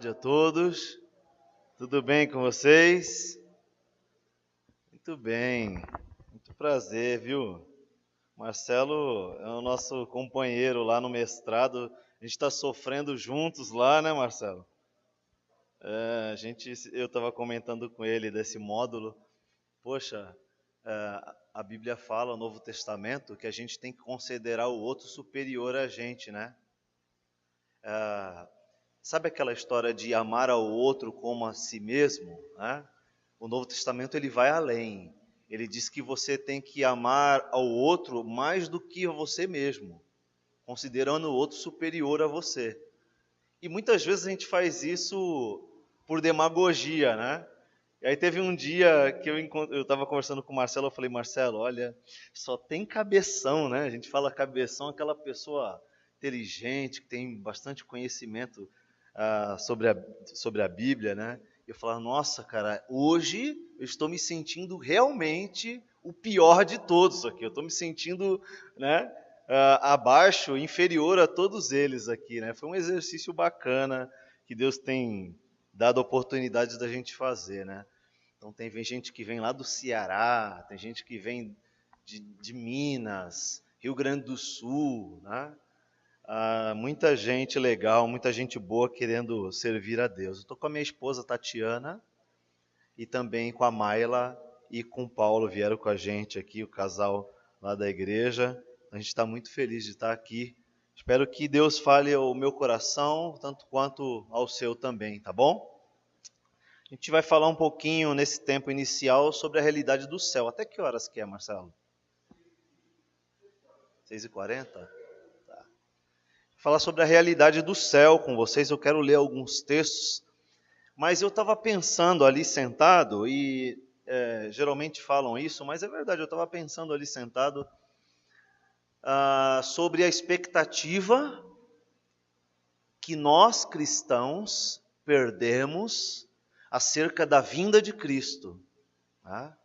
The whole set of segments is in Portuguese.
tarde a todos. Tudo bem com vocês? Muito bem. Muito prazer, viu? Marcelo é o nosso companheiro lá no mestrado. A gente está sofrendo juntos lá, né, Marcelo? Eu estava comentando com ele desse módulo. Poxa, a Bíblia fala, o Novo Testamento, que a gente tem que considerar o outro superior a gente, né? Sabe aquela história de amar ao outro como a si mesmo, né? O Novo Testamento ele vai além. Ele diz que você tem que amar ao outro mais do que a você mesmo, considerando o outro superior a você. E muitas vezes a gente faz isso por demagogia, né? E aí teve um dia que eu estava conversando com o Marcelo, eu falei, Marcelo, olha, só tem cabeção, né? A gente fala cabeção, aquela pessoa inteligente, que tem bastante conhecimento sobre a Bíblia, né? Eu falava, nossa, cara, hoje eu estou me sentindo realmente o pior de todos aqui. Eu estou me sentindo, né, abaixo, inferior a todos eles aqui, né? Foi um exercício bacana que Deus tem dado oportunidade da gente fazer, né? Então tem gente que vem lá do Ceará, tem gente que vem de Minas, Rio Grande do Sul, né? Muita gente legal, muita gente boa querendo servir a Deus. Eu estou com a minha esposa Tatiana e também com a Mayla e com o Paulo, vieram com a gente aqui, o casal lá da igreja. A gente está muito feliz de estar aqui. Espero que Deus fale ao meu coração, tanto quanto ao seu também, tá bom? A gente vai falar um pouquinho nesse tempo inicial sobre a realidade do céu. Até que horas que é, Marcelo? 6h40? Falar sobre a realidade do céu com vocês. Eu quero ler alguns textos, mas eu estava pensando ali sentado, e geralmente falam isso, mas é verdade, eu estava pensando ali sentado sobre a expectativa que nós cristãos perdemos acerca da vinda de Cristo. Tá?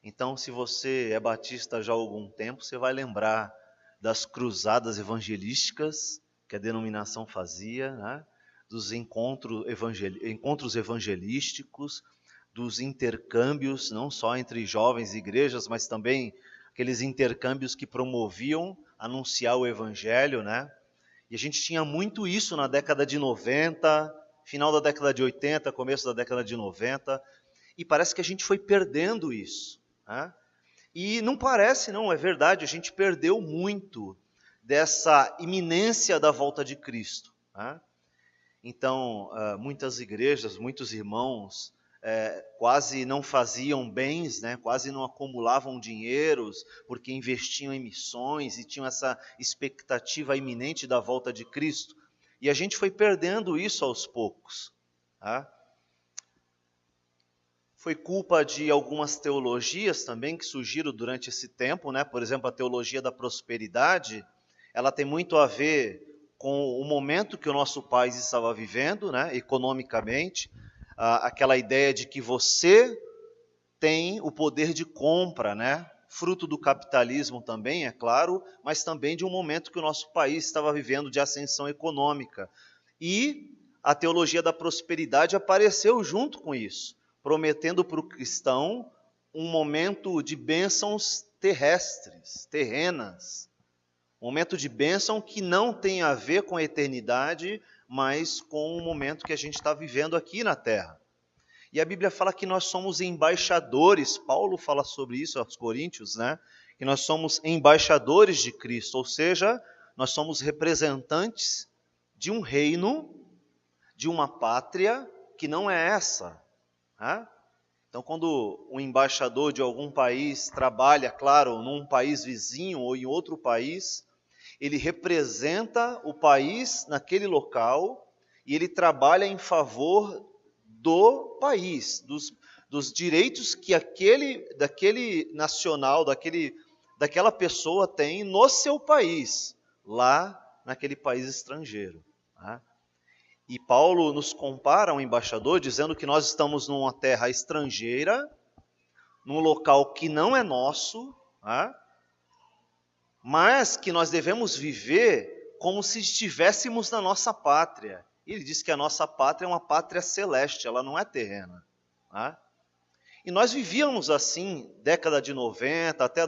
Então, se você é batista já há algum tempo, você vai lembrar das cruzadas evangelísticas que a denominação fazia, né? Dos encontros evangelísticos, dos intercâmbios, não só entre jovens e igrejas, mas também aqueles intercâmbios que promoviam anunciar o evangelho, né? E a gente tinha muito isso na década de 90, final da década de 80, começo da década de 90, e parece que a gente foi perdendo isso, né? E não parece, não, é verdade, a gente perdeu muito dessa iminência da volta de Cristo. Né? Então, muitas igrejas, muitos irmãos quase não faziam bens, né? Quase não acumulavam dinheiros, porque investiam em missões e tinham essa expectativa iminente da volta de Cristo. E a gente foi perdendo isso aos poucos. Tá? Foi culpa de algumas teologias também que surgiram durante esse tempo, né? Por exemplo, a teologia da prosperidade, ela tem muito a ver com o momento que o nosso país estava vivendo, né? Economicamente, aquela ideia de que você tem o poder de compra, né? Fruto do capitalismo também, é claro, mas também de um momento que o nosso país estava vivendo de ascensão econômica. E a teologia da prosperidade apareceu junto com isso, prometendo para o cristão um momento de bênçãos terrestres, terrenas. Um momento de bênção que não tem a ver com a eternidade, mas com o momento que a gente está vivendo aqui na Terra. E a Bíblia fala que nós somos embaixadores, Paulo fala sobre isso aos Coríntios, né? Que nós somos embaixadores de Cristo, ou seja, nós somos representantes de um reino, de uma pátria que não é essa. Então, quando um embaixador de algum país trabalha, claro, num país vizinho ou em outro país, ele representa o país naquele local e ele trabalha em favor do país, dos direitos que daquele nacional, daquela pessoa tem no seu país, lá naquele país estrangeiro. E Paulo nos compara a um embaixador, dizendo que nós estamos numa terra estrangeira, num local que não é nosso, mas que nós devemos viver como se estivéssemos na nossa pátria E ele diz que a nossa pátria é uma pátria celeste, ela não é terrena. Né? E nós vivíamos assim, década de 90, até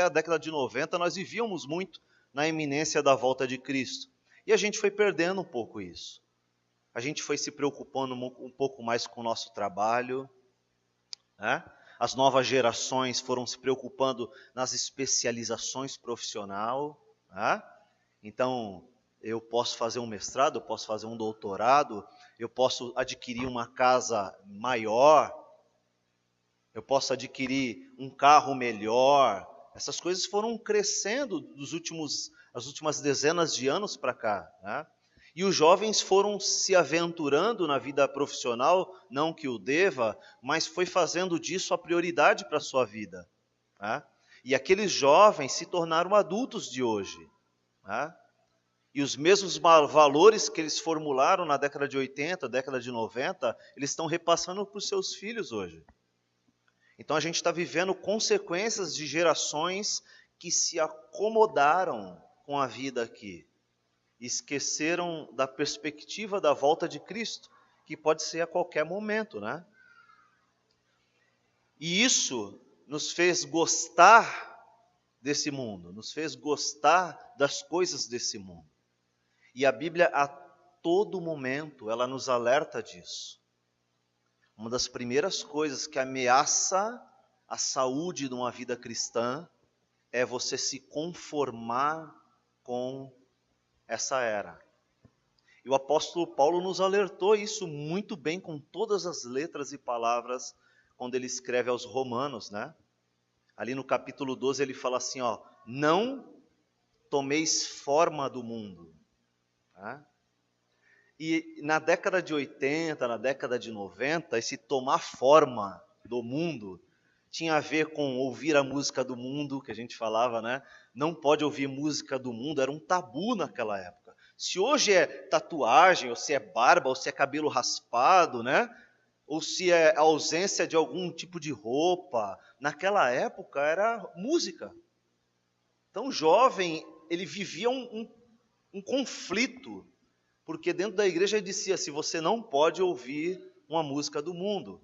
a década de 90, nós vivíamos muito na iminência da volta de Cristo. E a gente foi perdendo um pouco isso. A gente foi se preocupando um pouco mais com o nosso trabalho, né? As novas gerações foram se preocupando nas especializações profissionais. Né? Então, eu posso fazer um mestrado, eu posso fazer um doutorado, eu posso adquirir uma casa maior, eu posso adquirir um carro melhor. Essas coisas foram crescendo as últimas dezenas de anos para cá. Né? E os jovens foram se aventurando na vida profissional, não que o deva, mas foi fazendo disso a prioridade para a sua vida. Né? E aqueles jovens se tornaram adultos de hoje. Né? E os mesmos valores que eles formularam na década de 80, década de 90, eles estão repassando para os seus filhos hoje. Então a gente está vivendo consequências de gerações que se acomodaram com a vida aqui. Esqueceram da perspectiva da volta de Cristo, que pode ser a qualquer momento, né? E isso nos fez gostar desse mundo, nos fez gostar das coisas desse mundo. E a Bíblia, a todo momento, ela nos alerta disso. Uma das primeiras coisas que ameaça a saúde de uma vida cristã é você se conformar com essa era. E o apóstolo Paulo nos alertou isso muito bem, com todas as letras e palavras, quando ele escreve aos Romanos, né? Ali no capítulo 12 ele fala assim, ó, não tomeis forma do mundo. Tá? E na década de 80, na década de 90, esse tomar forma do mundo tinha a ver com ouvir a música do mundo, que a gente falava, né? Não pode ouvir música do mundo, era um tabu naquela época. Se hoje é tatuagem, ou se é barba, ou se é cabelo raspado, né? Ou se é ausência de algum tipo de roupa, naquela época era música. Então o jovem, ele vivia um conflito, porque dentro da igreja ele dizia assim, você não pode ouvir uma música do mundo.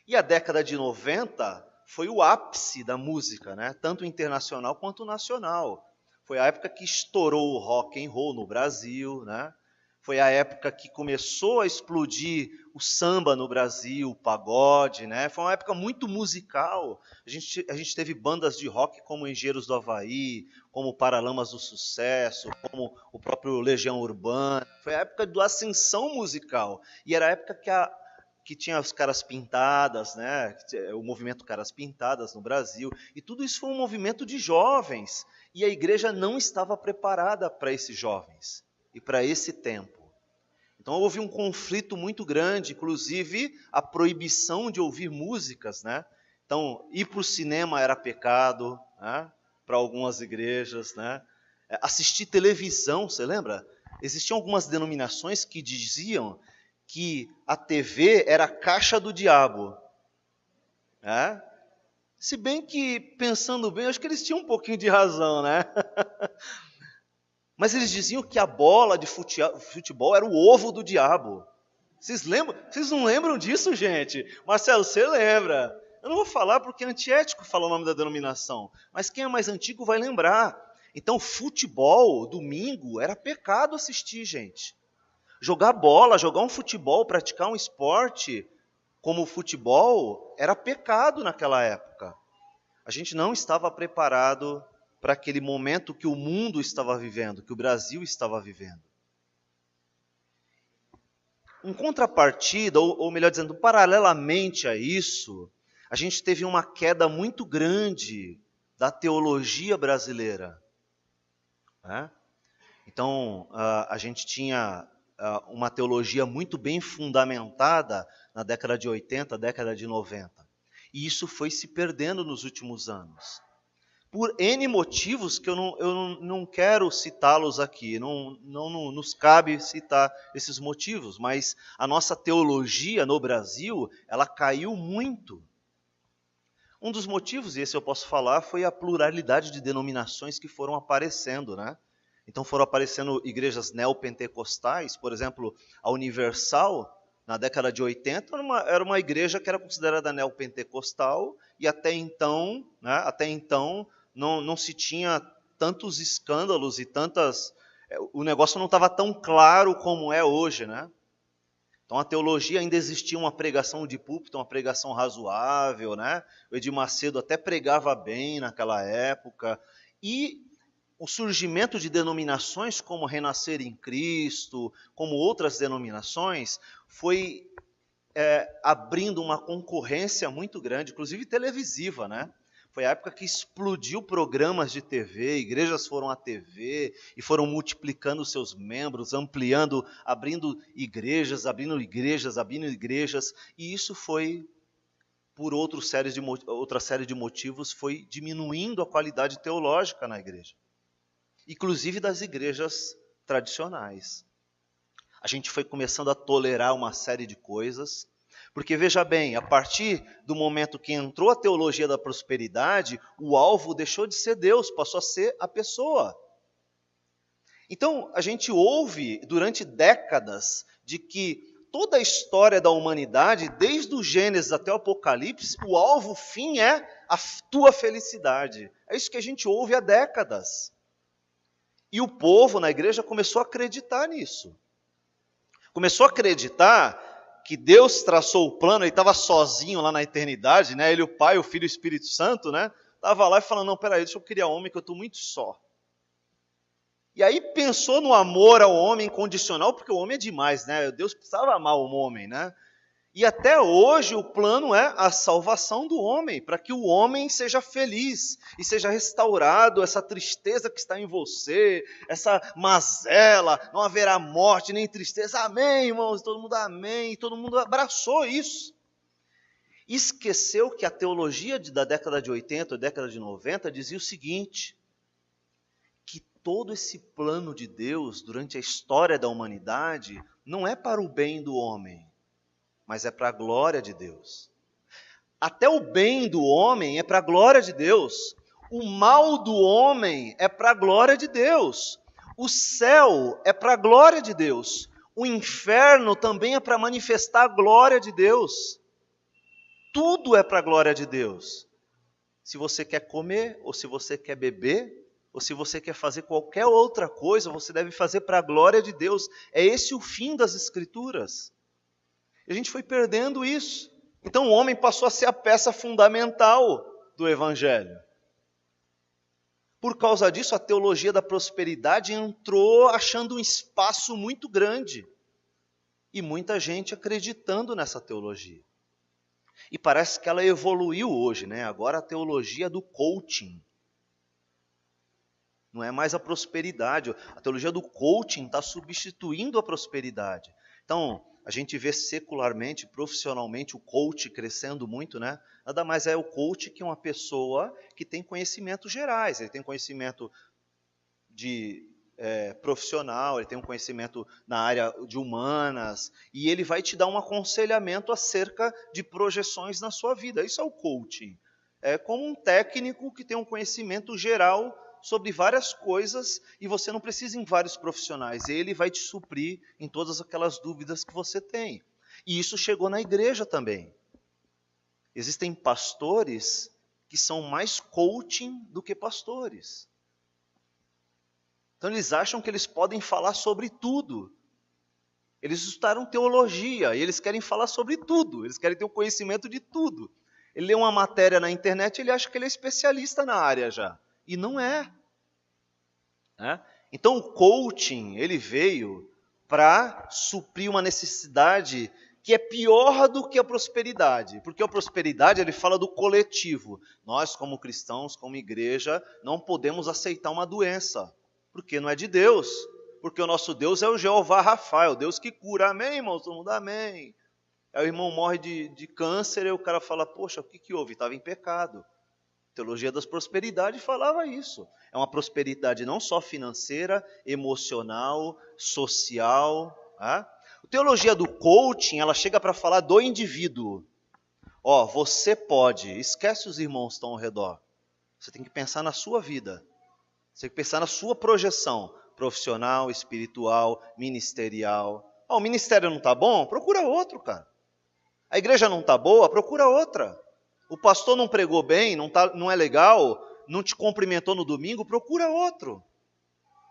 E a década de 90 foi o ápice da música, né? Tanto internacional quanto nacional. Foi a época que estourou o rock and roll no Brasil, né? Foi a época que começou a explodir o samba no Brasil, o pagode, né? Foi uma época muito musical. A gente teve bandas de rock como Engenheiros do Havaí, como Paralamas do Sucesso, como o próprio Legião Urbana. Foi a época da ascensão musical. E era a época que tinha as caras pintadas, né? O movimento Caras Pintadas no Brasil. E tudo isso foi um movimento de jovens. E a igreja não estava preparada para esses jovens e para esse tempo. Então houve um conflito muito grande, inclusive a proibição de ouvir músicas, né? Então ir para o cinema era pecado, né? Para algumas igrejas, né? Assistir televisão, você lembra? Existiam algumas denominações que diziam que a TV era a caixa do diabo, né? Se bem que, pensando bem, acho que eles tinham um pouquinho de razão, né? Mas eles diziam que a bola de futebol era o ovo do diabo. Vocês lembram? Vocês não lembram disso, gente? Marcelo, você lembra? Eu não vou falar porque é antiético falar o nome da denominação, mas quem é mais antigo vai lembrar. Então, futebol, domingo, era pecado assistir, gente. Jogar bola, jogar um futebol, praticar um esporte como o futebol, era pecado naquela época. A gente não estava preparado para aquele momento que o mundo estava vivendo, que o Brasil estava vivendo. Em contrapartida, ou melhor dizendo, paralelamente a isso, a gente teve uma queda muito grande da teologia brasileira. Né? Então, a gente tinha uma teologia muito bem fundamentada na década de 80, década de 90. E isso foi se perdendo nos últimos anos. Por N motivos que eu não quero citá-los aqui, não nos cabe citar esses motivos, mas a nossa teologia no Brasil, ela caiu muito. Um dos motivos, e esse eu posso falar, foi a pluralidade de denominações que foram aparecendo, né? Então foram aparecendo igrejas neopentecostais, por exemplo, a Universal, na década de 80, era uma igreja que era considerada neopentecostal, e até então, não se tinha tantos escândalos e tantas... O negócio não estava tão claro como é hoje, né? Então a teologia ainda existia uma pregação de púlpito, uma pregação razoável, né? O Edir Macedo até pregava bem naquela época. E o surgimento de denominações como Renascer em Cristo, como outras denominações, foi abrindo uma concorrência muito grande, inclusive televisiva, né? Foi a época que explodiu programas de TV, igrejas foram à TV e foram multiplicando seus membros, ampliando, abrindo igrejas, e isso foi, por outra série de motivos, foi diminuindo a qualidade teológica na igreja, inclusive das igrejas tradicionais. A gente foi começando a tolerar uma série de coisas, porque veja bem, a partir do momento que entrou a teologia da prosperidade, o alvo deixou de ser Deus, passou a ser a pessoa. Então, a gente ouve durante décadas de que toda a história da humanidade, desde o Gênesis até o Apocalipse, o alvo, o fim é a tua felicidade. É isso que a gente ouve há décadas. E o povo na igreja começou a acreditar nisso. Começou a acreditar que Deus traçou o plano, ele estava sozinho lá na eternidade, né? Ele, o Pai, o Filho e o Espírito Santo, né? Estava lá e falando, não, peraí, deixa eu criar homem que eu estou muito só. E aí pensou no amor ao homem incondicional, porque o homem é demais, né? Deus precisava amar o homem, né? E até hoje o plano é a salvação do homem, para que o homem seja feliz e seja restaurado, essa tristeza que está em você, essa mazela, não haverá morte nem tristeza. Amém, irmãos, todo mundo amém, e todo mundo abraçou isso. Esqueceu que a teologia da década de 80, década de 90, dizia o seguinte, que todo esse plano de Deus durante a história da humanidade não é para o bem do homem, mas é para a glória de Deus. Até o bem do homem é para a glória de Deus. O mal do homem é para a glória de Deus. O céu é para a glória de Deus. O inferno também é para manifestar a glória de Deus. Tudo é para a glória de Deus. Se você quer comer, ou se você quer beber, ou se você quer fazer qualquer outra coisa, você deve fazer para a glória de Deus. É esse o fim das Escrituras. E a gente foi perdendo isso. Então o homem passou a ser a peça fundamental do Evangelho. Por causa disso, a teologia da prosperidade entrou achando um espaço muito grande. E muita gente acreditando nessa teologia. E parece que ela evoluiu hoje, né? Agora a teologia do coaching. Não é mais a prosperidade. A teologia do coaching está substituindo a prosperidade. Então, a gente vê secularmente, profissionalmente, o coach crescendo muito, né? Nada mais é o coach que uma pessoa que tem conhecimentos gerais. Ele tem conhecimento profissional, ele tem um conhecimento na área de humanas, e ele vai te dar um aconselhamento acerca de projeções na sua vida. Isso é o coaching. É como um técnico que tem um conhecimento geral sobre várias coisas, e você não precisa em vários profissionais. Ele vai te suprir em todas aquelas dúvidas que você tem. E isso chegou na igreja também. Existem pastores que são mais coaching do que pastores. Então eles acham que eles podem falar sobre tudo. Eles estudaram teologia e eles querem falar sobre tudo. Eles querem ter o conhecimento de tudo. Ele lê uma matéria na internet e ele acha que ele é especialista na área já. E não é. Então o coaching, ele veio para suprir uma necessidade que é pior do que a prosperidade. Porque a prosperidade, ele fala do coletivo. Nós, como cristãos, como igreja, não podemos aceitar uma doença. Porque não é de Deus. Porque o nosso Deus é o Jeová Rafa, o Deus que cura. Amém, irmãos? Todo mundo amém. Aí o irmão morre de câncer e o cara fala, poxa, o que houve? Estava em pecado. A teologia das prosperidades falava isso. É uma prosperidade não só financeira, emocional, social. A teologia do coaching, ela chega para falar do indivíduo. Você pode, esquece os irmãos que estão ao redor. Você tem que pensar na sua vida. Você tem que pensar na sua projeção. profissional, espiritual, ministerial. O ministério não está bom? Procura outro, cara. A igreja não está boa? Procura outra. O pastor não pregou bem, não é legal, não te cumprimentou no domingo? Procura outro.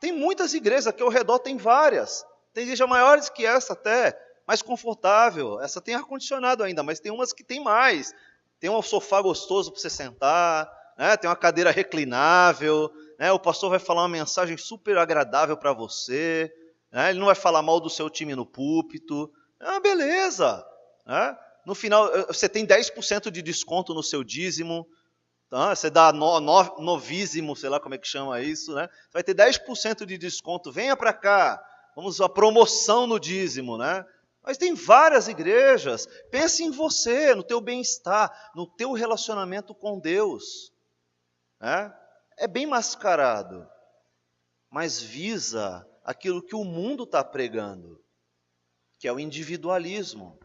Tem muitas igrejas aqui ao redor, tem várias. Tem igrejas maiores que essa até, mais confortável. Essa tem ar-condicionado ainda, mas tem umas que tem mais. Tem um sofá gostoso para você sentar, né? Tem uma cadeira reclinável, né? O pastor vai falar uma mensagem super agradável para você, né? Ele não vai falar mal do seu time no púlpito. Beleza. Né? No final, você tem 10% de desconto no seu dízimo. Tá? Você dá novíssimo, sei lá como é que chama isso, né? Você vai ter 10% de desconto. Venha para cá. Vamos a promoção no dízimo, né? Mas tem várias igrejas. Pense em você, no teu bem-estar, no teu relacionamento com Deus. Né? É bem mascarado, mas visa aquilo que o mundo está pregando, que é o individualismo,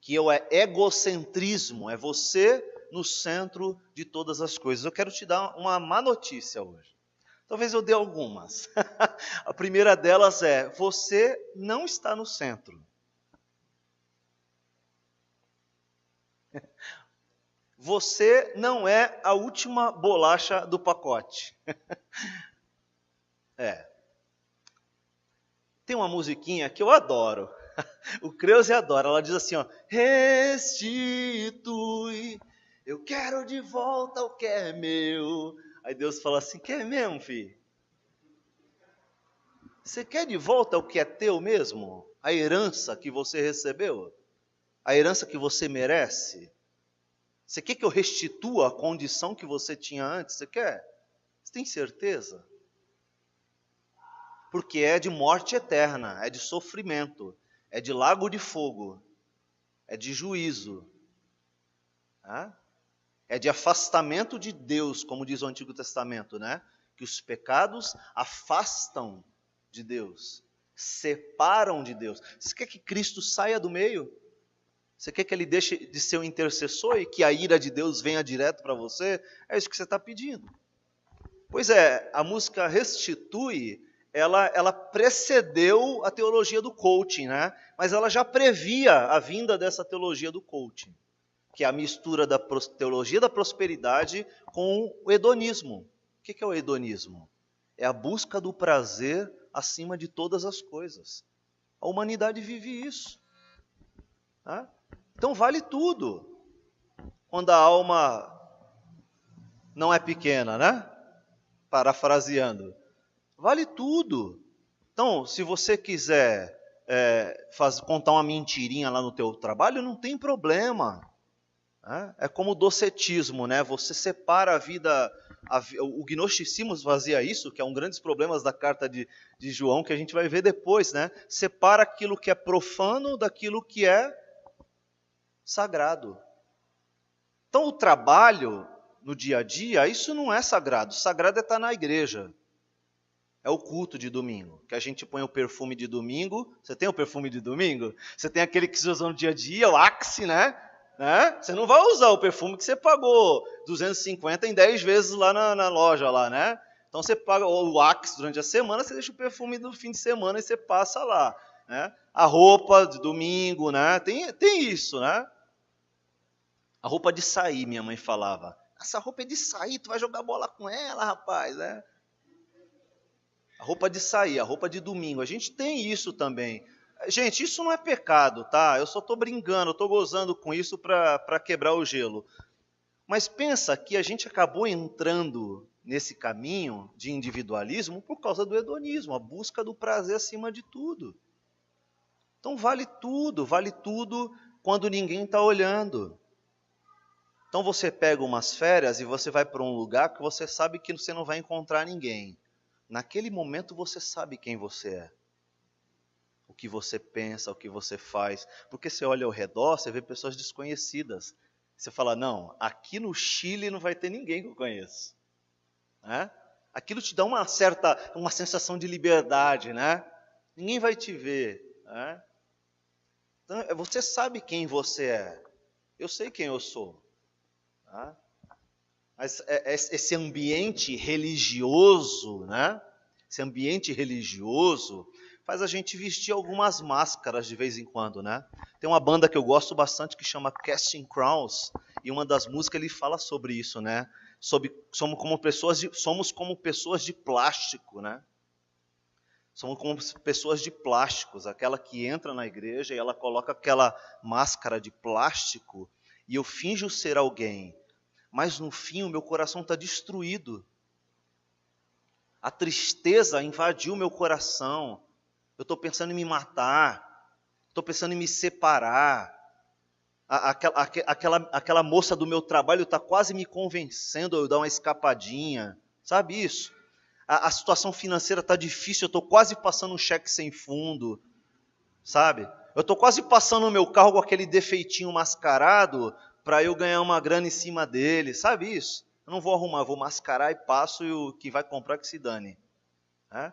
que é o egocentrismo, é você no centro de todas as coisas. Eu quero te dar uma má notícia hoje. Talvez eu dê algumas. A primeira delas é, você não está no centro. Você não é a última bolacha do pacote. Tem uma musiquinha que eu adoro. O Creuze adora. Ela diz assim, ó, restitui, eu quero de volta o que é meu. Aí Deus fala assim, quer mesmo, filho? Você quer de volta o que é teu mesmo? A herança que você recebeu? A herança que você merece? Você quer que eu restitua a condição que você tinha antes? Você quer? Você tem certeza? Porque é de morte eterna, é de sofrimento, é de lago de fogo, é de juízo, é de afastamento de Deus, como diz o Antigo Testamento, né? Que os pecados afastam de Deus, separam de Deus. Você quer que Cristo saia do meio? Você quer que ele deixe de ser o intercessor e que a ira de Deus venha direto para você? É isso que você está pedindo. Pois é, a música Restitui, ela precedeu a teologia do coaching, né? Mas ela já previa a vinda dessa teologia do coaching, que é a mistura da teologia da prosperidade com o hedonismo. O que é o hedonismo? É a busca do prazer acima de todas as coisas. A humanidade vive isso. Né? Então vale tudo. Quando a alma não é pequena, né? Parafraseando. Vale tudo. Então, se você quiser contar uma mentirinha lá no teu trabalho, não tem problema. É como o docetismo, né? Você separa a vida... O gnosticismo fazia isso, que é um dos grandes problemas da carta de João, que a gente vai ver depois, né? Separa aquilo que é profano daquilo que é sagrado. Então, o trabalho no dia a dia, isso não é sagrado. O sagrado é estar na igreja. É o culto de domingo, que a gente põe o perfume de domingo. Você tem o perfume de domingo? Você tem aquele que se usa no dia a dia, o Axe, né? Você não vai usar o perfume que você pagou 250 em 10 vezes lá na loja, lá, né? Então você paga o Axe durante a semana, você deixa o perfume do fim de semana e você passa lá. Né? A roupa de domingo, né? Tem isso, né? A roupa de sair, minha mãe falava. Essa roupa é de sair, tu vai jogar bola com ela, rapaz, né? A roupa de sair, a roupa de domingo. A gente tem isso também. Gente, isso não é pecado, tá? Eu só estou brincando, estou gozando com isso para quebrar o gelo. Mas pensa que a gente acabou entrando nesse caminho de individualismo por causa do hedonismo, a busca do prazer acima de tudo. Então vale tudo quando ninguém está olhando. Então você pega umas férias e você vai para um lugar que você sabe que você não vai encontrar ninguém. Naquele momento você sabe quem você é. O que você pensa, o que você faz. Porque você olha ao redor, você vê pessoas desconhecidas. Você fala, não, aqui no Chile não vai ter ninguém que eu conheço. Né? Aquilo te dá uma sensação de liberdade, né? Ninguém vai te ver. Né? Então, você sabe quem você é. Eu sei quem eu sou. Mas esse ambiente religioso, né? esse ambiente religioso, faz a gente vestir algumas máscaras de vez em quando, né? Tem uma banda que eu gosto bastante que chama Casting Crowns, e uma das músicas ele fala sobre isso, né? Somos como pessoas de plástico, né? Somos como pessoas de plásticos, aquela que entra na igreja e ela coloca aquela máscara de plástico e eu finjo ser alguém, mas no fim o meu coração está destruído. A tristeza invadiu meu coração. Eu estou pensando em me matar, estou pensando em me separar. Aquela moça do meu trabalho está quase me convencendo a eu dar uma escapadinha. Sabe isso? A situação financeira está difícil, eu estou quase passando um cheque sem fundo, sabe? Eu estou quase passando o meu carro com aquele defeitinho mascarado para eu ganhar uma grana em cima dele, sabe isso? Eu não vou arrumar, eu vou mascarar e passo e o que vai comprar que se dane. Né?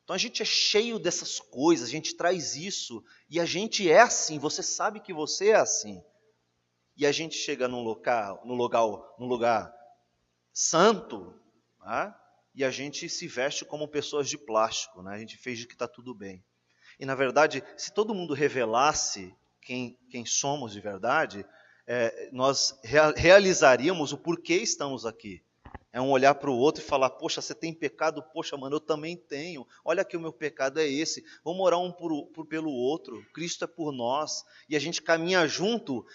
Então a gente é cheio dessas coisas, a gente traz isso e a gente é assim, você sabe que você é assim. E a gente chega num lugar santo, né? E a gente se veste como pessoas de plástico, né? A gente finge que está tudo bem. E na verdade, se todo mundo revelasse quem somos de verdade, nós realizaríamos o porquê estamos aqui. É um olhar para o outro e falar, poxa, você tem pecado? Poxa, mano, eu também tenho. Olha que o meu pecado é esse. Vamos orar um pelo outro. Cristo é por nós. E a gente caminha junto,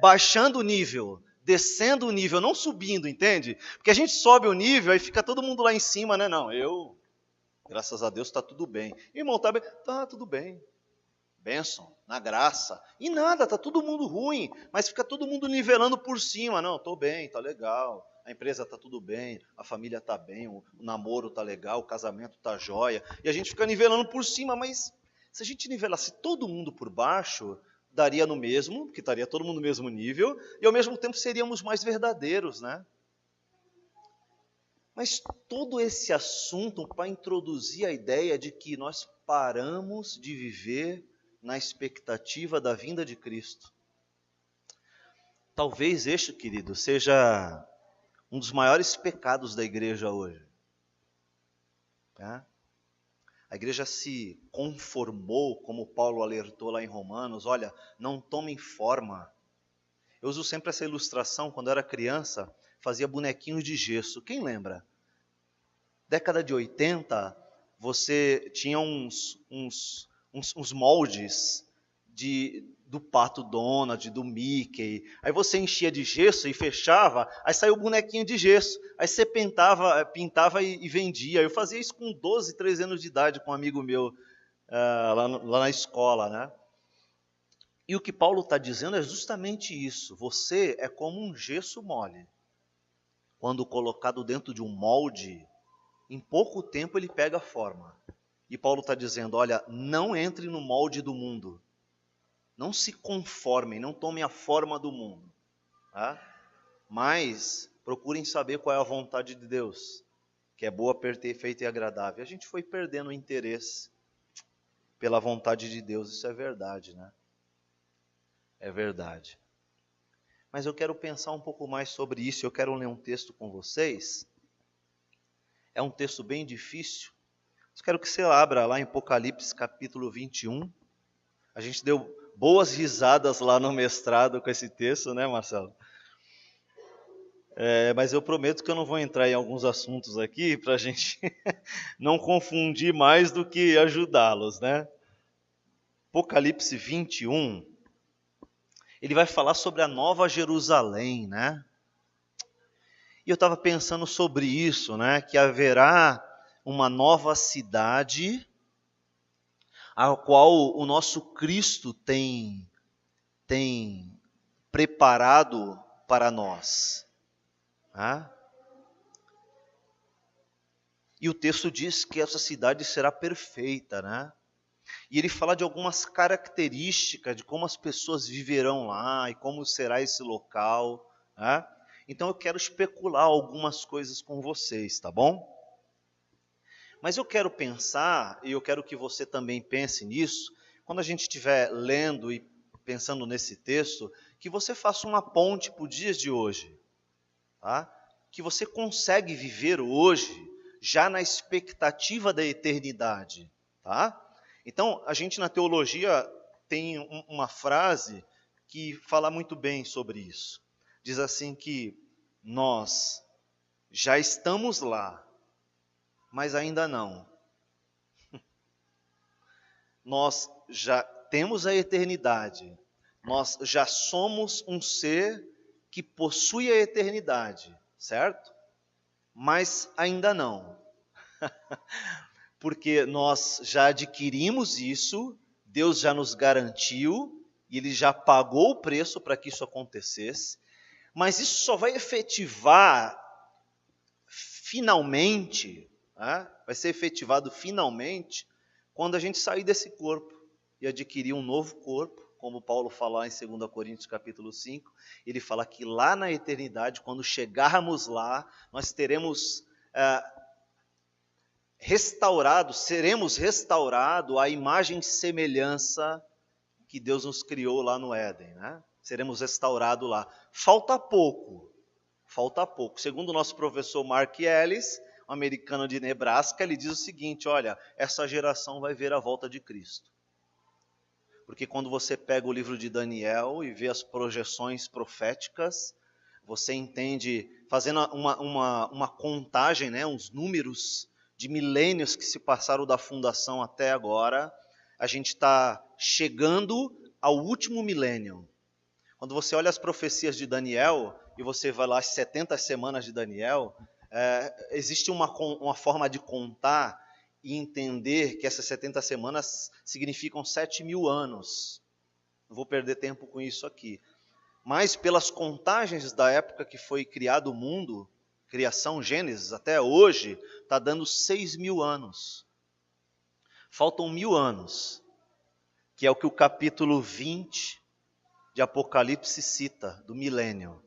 baixando o nível, descendo o nível, não subindo, entende? Porque a gente sobe o nível e fica todo mundo lá em cima, né? Não, graças a Deus, está tudo bem. Irmão, está bem? Está tudo bem. Bênção, na graça. E nada, está todo mundo ruim, mas fica todo mundo nivelando por cima. Não, estou bem, está legal. A empresa está tudo bem, a família está bem, o namoro está legal, o casamento está jóia. E a gente fica nivelando por cima, mas se a gente nivelasse todo mundo por baixo, daria no mesmo, porque estaria todo mundo no mesmo nível, e ao mesmo tempo seríamos mais verdadeiros, né? Mas todo esse assunto para introduzir a ideia de que nós paramos de viver na expectativa da vinda de Cristo. Talvez este, querido, seja um dos maiores pecados da igreja hoje. Tá? A igreja se conformou, como Paulo alertou lá em Romanos, olha, não tomem forma. Eu uso sempre essa ilustração, quando eu era criança, fazia bonequinhos de gesso. Quem lembra? Década de 80, você tinha uns moldes do Pato Donald, do Mickey. Aí você enchia de gesso e fechava, aí saiu o bonequinho de gesso. Aí você pintava e vendia. Eu fazia isso com 12, 13 anos de idade com um amigo meu lá na escola, né? E o que Paulo está dizendo é justamente isso. Você é como um gesso mole. Quando colocado dentro de um molde, em pouco tempo ele pega forma. E Paulo está dizendo, olha, não entre no molde do mundo. Não se conformem, não tomem a forma do mundo. Tá? Mas procurem saber qual é a vontade de Deus, que é boa, perfeita e agradável. A gente foi perdendo o interesse pela vontade de Deus, isso é verdade, né? É verdade. Mas eu quero pensar um pouco mais sobre isso, eu quero ler um texto com vocês. É um texto bem difícil. Eu quero que você abra lá em Apocalipse capítulo 21. A gente deu boas risadas lá no mestrado com esse texto, né, Marcelo? Mas eu prometo que eu não vou entrar em alguns assuntos aqui para a gente não confundir mais do que ajudá-los, né? Apocalipse 21, ele vai falar sobre a Nova Jerusalém, né? E eu estava pensando sobre isso, né? Que haverá uma nova cidade, a qual o nosso Cristo tem preparado para nós. Tá? E o texto diz que essa cidade será perfeita, né? E ele fala de algumas características de como as pessoas viverão lá e como será esse local, né? Então eu quero especular algumas coisas com vocês, tá bom? Mas eu quero pensar, e eu quero que você também pense nisso, quando a gente estiver lendo e pensando nesse texto, que você faça uma ponte para os dias de hoje, tá? Que você consegue viver hoje já na expectativa da eternidade, tá? Então, a gente na teologia tem uma frase que fala muito bem sobre isso. Diz assim que nós já estamos lá, mas ainda não. Nós já temos a eternidade, nós já somos um ser que possui a eternidade, certo? Mas ainda não. Porque nós já adquirimos isso, Deus já nos garantiu, e Ele já pagou o preço para que isso acontecesse, mas isso só vai efetivar finalmente, né? Vai ser efetivado finalmente, quando a gente sair desse corpo e adquirir um novo corpo, como Paulo fala em 2 Coríntios capítulo 5, ele fala que lá na eternidade, quando chegarmos lá, nós teremos seremos restaurados à imagem e semelhança que Deus nos criou lá no Éden, né? Seremos restaurados lá. Falta pouco. Segundo o nosso professor Mark Ellis, um americano de Nebraska, ele diz o seguinte, olha, essa geração vai ver a volta de Cristo. Porque quando você pega o livro de Daniel e vê as projeções proféticas, você entende, fazendo uma contagem, né, uns números de milênios que se passaram da fundação até agora, a gente está chegando ao último milênio. Quando você olha as profecias de Daniel, e você vai lá as 70 semanas de Daniel, existe uma forma de contar e entender que essas 70 semanas significam 7.000 anos. Não vou perder tempo com isso aqui. Mas pelas contagens da época que foi criado o mundo, criação Gênesis, até hoje, está dando 6.000 anos. Faltam 1.000 anos, que é o que o capítulo 20 de Apocalipse cita, do milênio.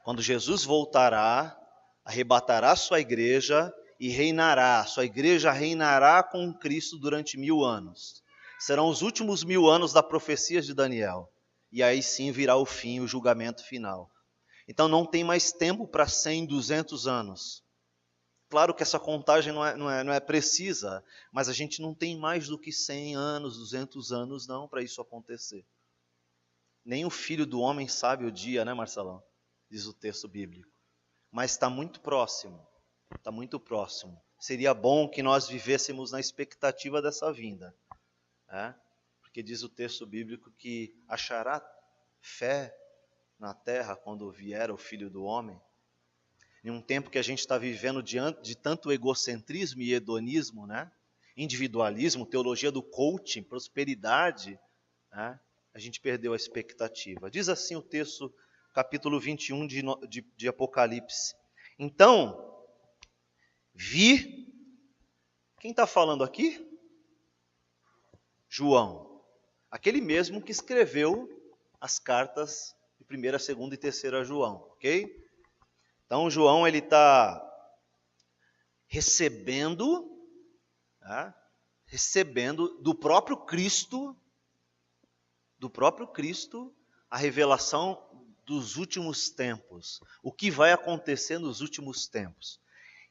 Quando Jesus voltará, arrebatará sua igreja e reinará. Sua igreja reinará com Cristo durante 1.000 anos. Serão os últimos 1.000 anos da profecia de Daniel. E aí sim virá o fim, o julgamento final. Então não tem mais tempo para 100, 200 anos. Claro que essa contagem não é precisa, mas a gente não tem mais do que 100 anos, 200 anos não para isso acontecer. Nem o Filho do Homem sabe o dia, né, Marcelão? Diz o texto bíblico. Mas está muito próximo. Está muito próximo. Seria bom que nós vivêssemos na expectativa dessa vinda. Porque diz o texto bíblico que achará fé na terra quando vier o Filho do Homem. Em um tempo que a gente está vivendo de tanto egocentrismo e hedonismo, né? Individualismo, teologia do coaching, prosperidade, né? A gente perdeu a expectativa. Diz assim o texto, capítulo 21 de Apocalipse. Então, vi... Quem está falando aqui? João. Aquele mesmo que escreveu as cartas de 1ª, 2ª e 3ª João, ok? Então, João, ele está recebendo do próprio Cristo, a revelação dos últimos tempos, o que vai acontecer nos últimos tempos.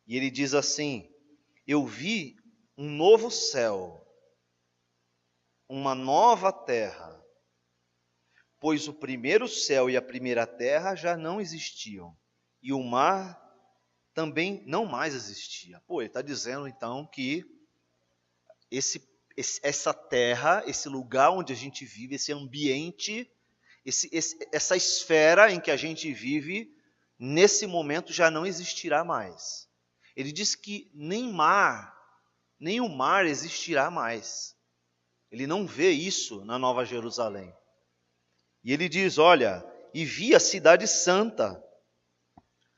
E ele diz assim, eu vi um novo céu, uma nova terra, pois o primeiro céu e a primeira terra já não existiam, e o mar também não mais existia. Ele está dizendo então que essa terra, esse lugar onde a gente vive, esse ambiente, essa esfera em que a gente vive, nesse momento já não existirá mais. Ele diz que nem o mar existirá mais. Ele não vê isso na Nova Jerusalém. E ele diz, olha, e vi a cidade santa,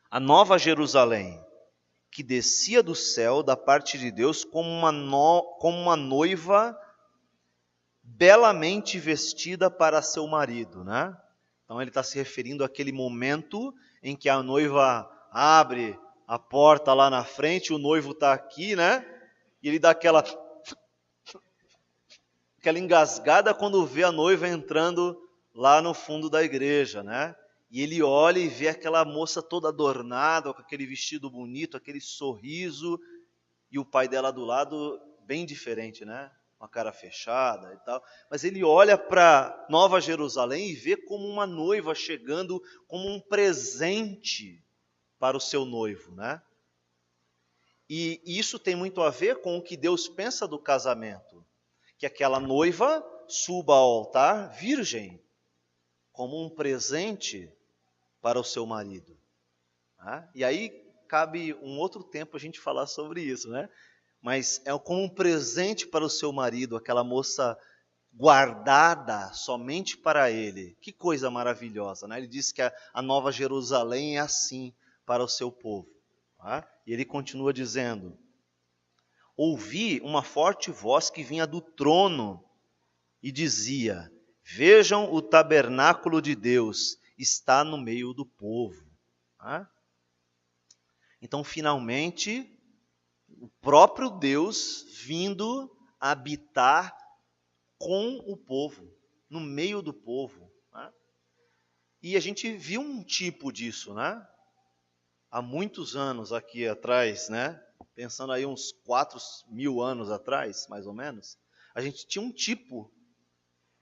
a Nova Jerusalém, que descia do céu da parte de Deus como uma noiva belamente vestida para seu marido, né? Então ele está se referindo àquele momento em que a noiva abre a porta lá na frente, o noivo está aqui, né? E ele dá aquela engasgada quando vê a noiva entrando lá no fundo da igreja, né? E ele olha e vê aquela moça toda adornada, com aquele vestido bonito, aquele sorriso, e o pai dela do lado, bem diferente, né? Uma cara fechada e tal. Mas ele olha para Nova Jerusalém e vê como uma noiva chegando, como um presente para o seu noivo, né? E isso tem muito a ver com o que Deus pensa do casamento. Que aquela noiva suba ao altar virgem, como um presente para o seu marido. Né? E aí cabe um outro tempo a gente falar sobre isso, né? Mas é como um presente para o seu marido, aquela moça guardada somente para ele. Que coisa maravilhosa, né? Ele diz que a Nova Jerusalém é assim para o seu povo. Tá? E ele continua dizendo: ouvi uma forte voz que vinha do trono e dizia: vejam, o tabernáculo de Deus está no meio do povo. Tá? Então, finalmente, o próprio Deus vindo habitar com o povo, no meio do povo. Né? E a gente viu um tipo disso, né? Há muitos anos aqui atrás, né? Pensando aí uns 4.000 anos atrás, mais ou menos, a gente tinha um tipo,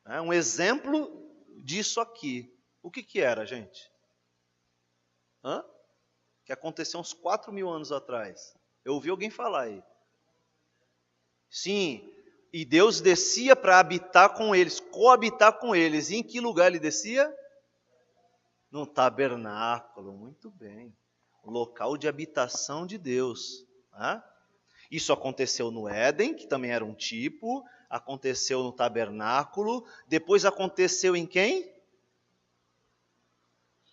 né? Um exemplo disso aqui. O que era, gente? Que aconteceu uns 4.000 anos atrás. Eu ouvi alguém falar aí. Sim, e Deus descia para habitar com eles, coabitar com eles. E em que lugar ele descia? No tabernáculo, muito bem. O local de habitação de Deus. Né? Isso aconteceu no Éden, que também era um tipo, aconteceu no tabernáculo, depois aconteceu em quem?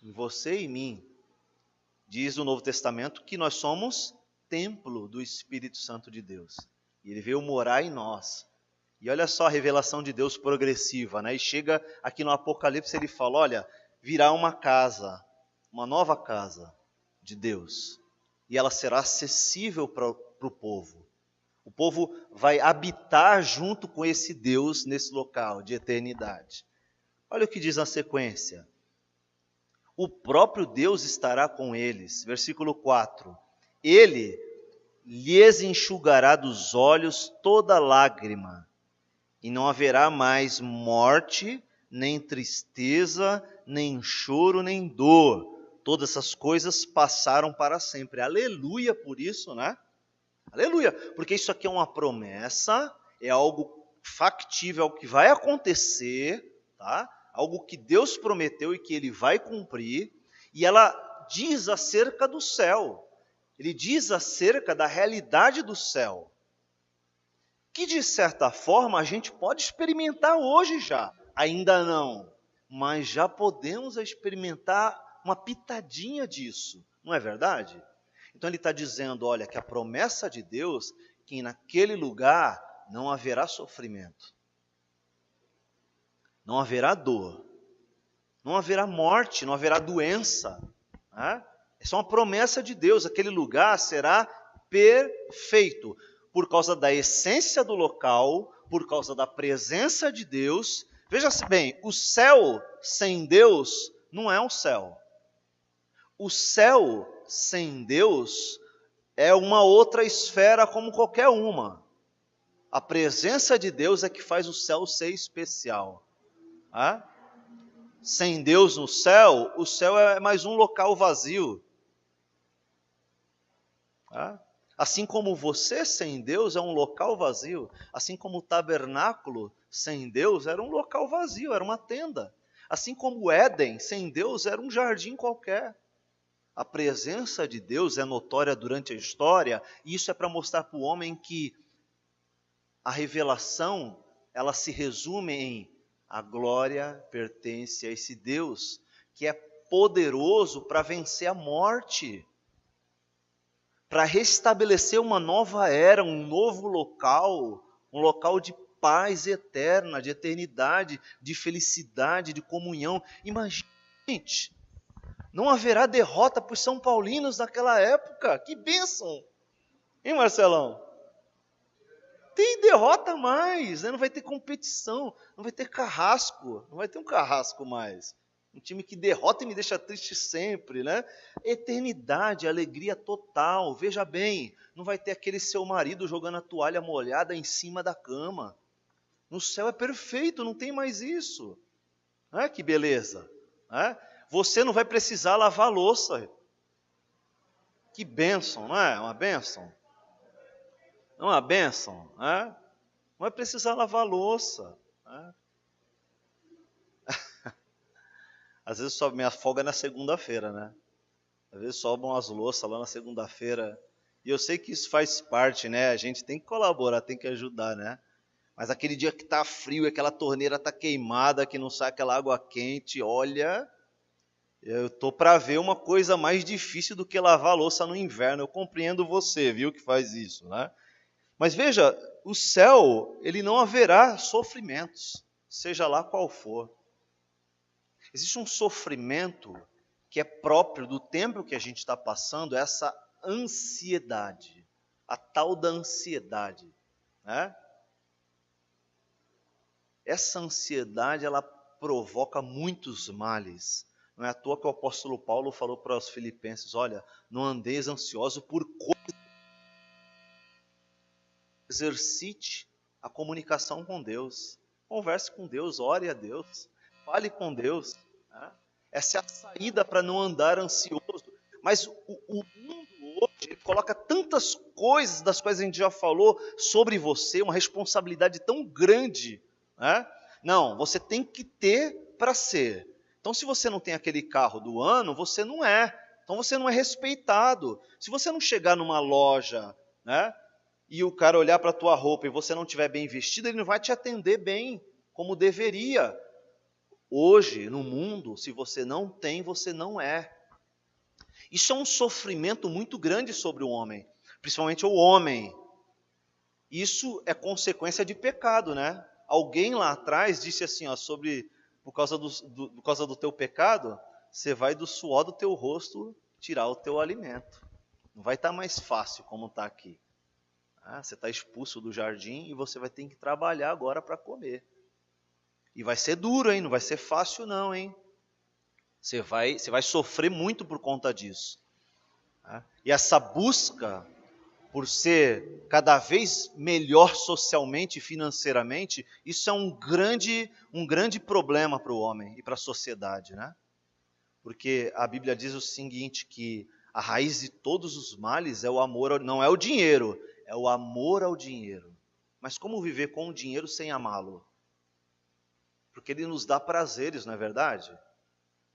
Em você e mim. Diz o Novo Testamento que nós somos templo do Espírito Santo de Deus. E ele veio morar em nós. E olha só a revelação de Deus progressiva, né? E chega aqui no Apocalipse, ele fala, olha, virá uma casa, uma nova casa de Deus. E ela será acessível para o povo. O povo vai habitar junto com esse Deus nesse local de eternidade. Olha o que diz na sequência. O próprio Deus estará com eles. Versículo 4. Ele lhes enxugará dos olhos toda lágrima, e não haverá mais morte, nem tristeza, nem choro, nem dor. Todas essas coisas passaram para sempre. Aleluia por isso, né? Aleluia, porque isso aqui é uma promessa, é algo factível, algo que vai acontecer, tá? Algo que Deus prometeu e que Ele vai cumprir, e ela diz acerca do céu, ele diz acerca da realidade do céu, que de certa forma a gente pode experimentar hoje já, ainda não, mas já podemos experimentar uma pitadinha disso, não é verdade? Então ele está dizendo, olha, que a promessa de Deus, que naquele lugar não haverá sofrimento, não haverá dor, não haverá morte, não haverá doença. Né? Essa é uma promessa de Deus, aquele lugar será perfeito, por causa da essência do local, por causa da presença de Deus. Veja-se bem, o céu sem Deus não é um céu. O céu sem Deus é uma outra esfera como qualquer uma. A presença de Deus é que faz o céu ser especial. Ah? Sem Deus no céu, o céu é mais um local vazio. Ah? Assim como você sem Deus é um local vazio, assim como o tabernáculo sem Deus era um local vazio, era uma tenda. Assim como o Éden sem Deus era um jardim qualquer. A presença de Deus é notória durante a história, e isso é para mostrar para o homem que a revelação, ela se resume em a glória pertence a esse Deus, que é poderoso para vencer a morte, para restabelecer uma nova era, um novo local, um local de paz eterna, de eternidade, de felicidade, de comunhão. Imagine, gente, não haverá derrota para os São Paulinos naquela época. Que bênção! Hein, Marcelão? Tem derrota mais, né? Não vai ter competição, não vai ter carrasco, não vai ter um carrasco mais. Um time que derrota e me deixa triste sempre, né? Eternidade, alegria total. Veja bem, não vai ter aquele seu marido jogando a toalha molhada em cima da cama. No céu é perfeito, não tem mais isso. Que beleza. Você não vai precisar lavar a louça. Que bênção, não é? Uma bênção. Não é uma bênção? Não vai precisar lavar a louça. Às vezes sobe minha folga na segunda-feira, né? Às vezes sobram as louças lá na segunda-feira. E eu sei que isso faz parte, né? A gente tem que colaborar, tem que ajudar, né? Mas aquele dia que tá frio e aquela torneira tá queimada, que não sai aquela água quente, olha, eu tô para ver uma coisa mais difícil do que lavar a louça no inverno. Eu compreendo você, viu, que faz isso, né? Mas veja, o céu, ele não haverá sofrimentos, seja lá qual for. Existe um sofrimento que é próprio do tempo que a gente está passando, essa ansiedade, a tal da ansiedade, né? Essa ansiedade, ela provoca muitos males. Não é à toa que o apóstolo Paulo falou para os filipenses, olha, não andeis ansiosos por coisa. Exercite a comunicação com Deus. Converse com Deus, ore a Deus, fale com Deus. Né? Essa é a saída para não andar ansioso. Mas o mundo hoje coloca tantas coisas das quais a gente já falou sobre você, uma responsabilidade tão grande. Né? Não, você tem que ter para ser. Então, se você não tem aquele carro do ano, você não é. Então, você não é respeitado. Se você não chegar numa loja, né, e o cara olhar para a tua roupa e você não estiver bem vestido, ele não vai te atender bem, como deveria. Hoje, no mundo, se você não tem, você não é. Isso é um sofrimento muito grande sobre o homem, principalmente o homem. Isso é consequência de pecado, né? Alguém lá atrás disse assim, ó, por causa do teu pecado, você vai do suor do teu rosto tirar o teu alimento. Não vai estar mais fácil como está aqui. Você está expulso do jardim e você vai ter que trabalhar agora para comer. E vai ser duro, hein? Não vai ser fácil não, hein? Você vai sofrer muito por conta disso. E essa busca por ser cada vez melhor socialmente e financeiramente, isso é um grande problema para o homem e para a sociedade, né? Porque a Bíblia diz o seguinte, que a raiz de todos os males é o amor, não é o dinheiro, é o amor ao dinheiro. Mas como viver com o dinheiro sem amá-lo? Porque ele nos dá prazeres, não é verdade?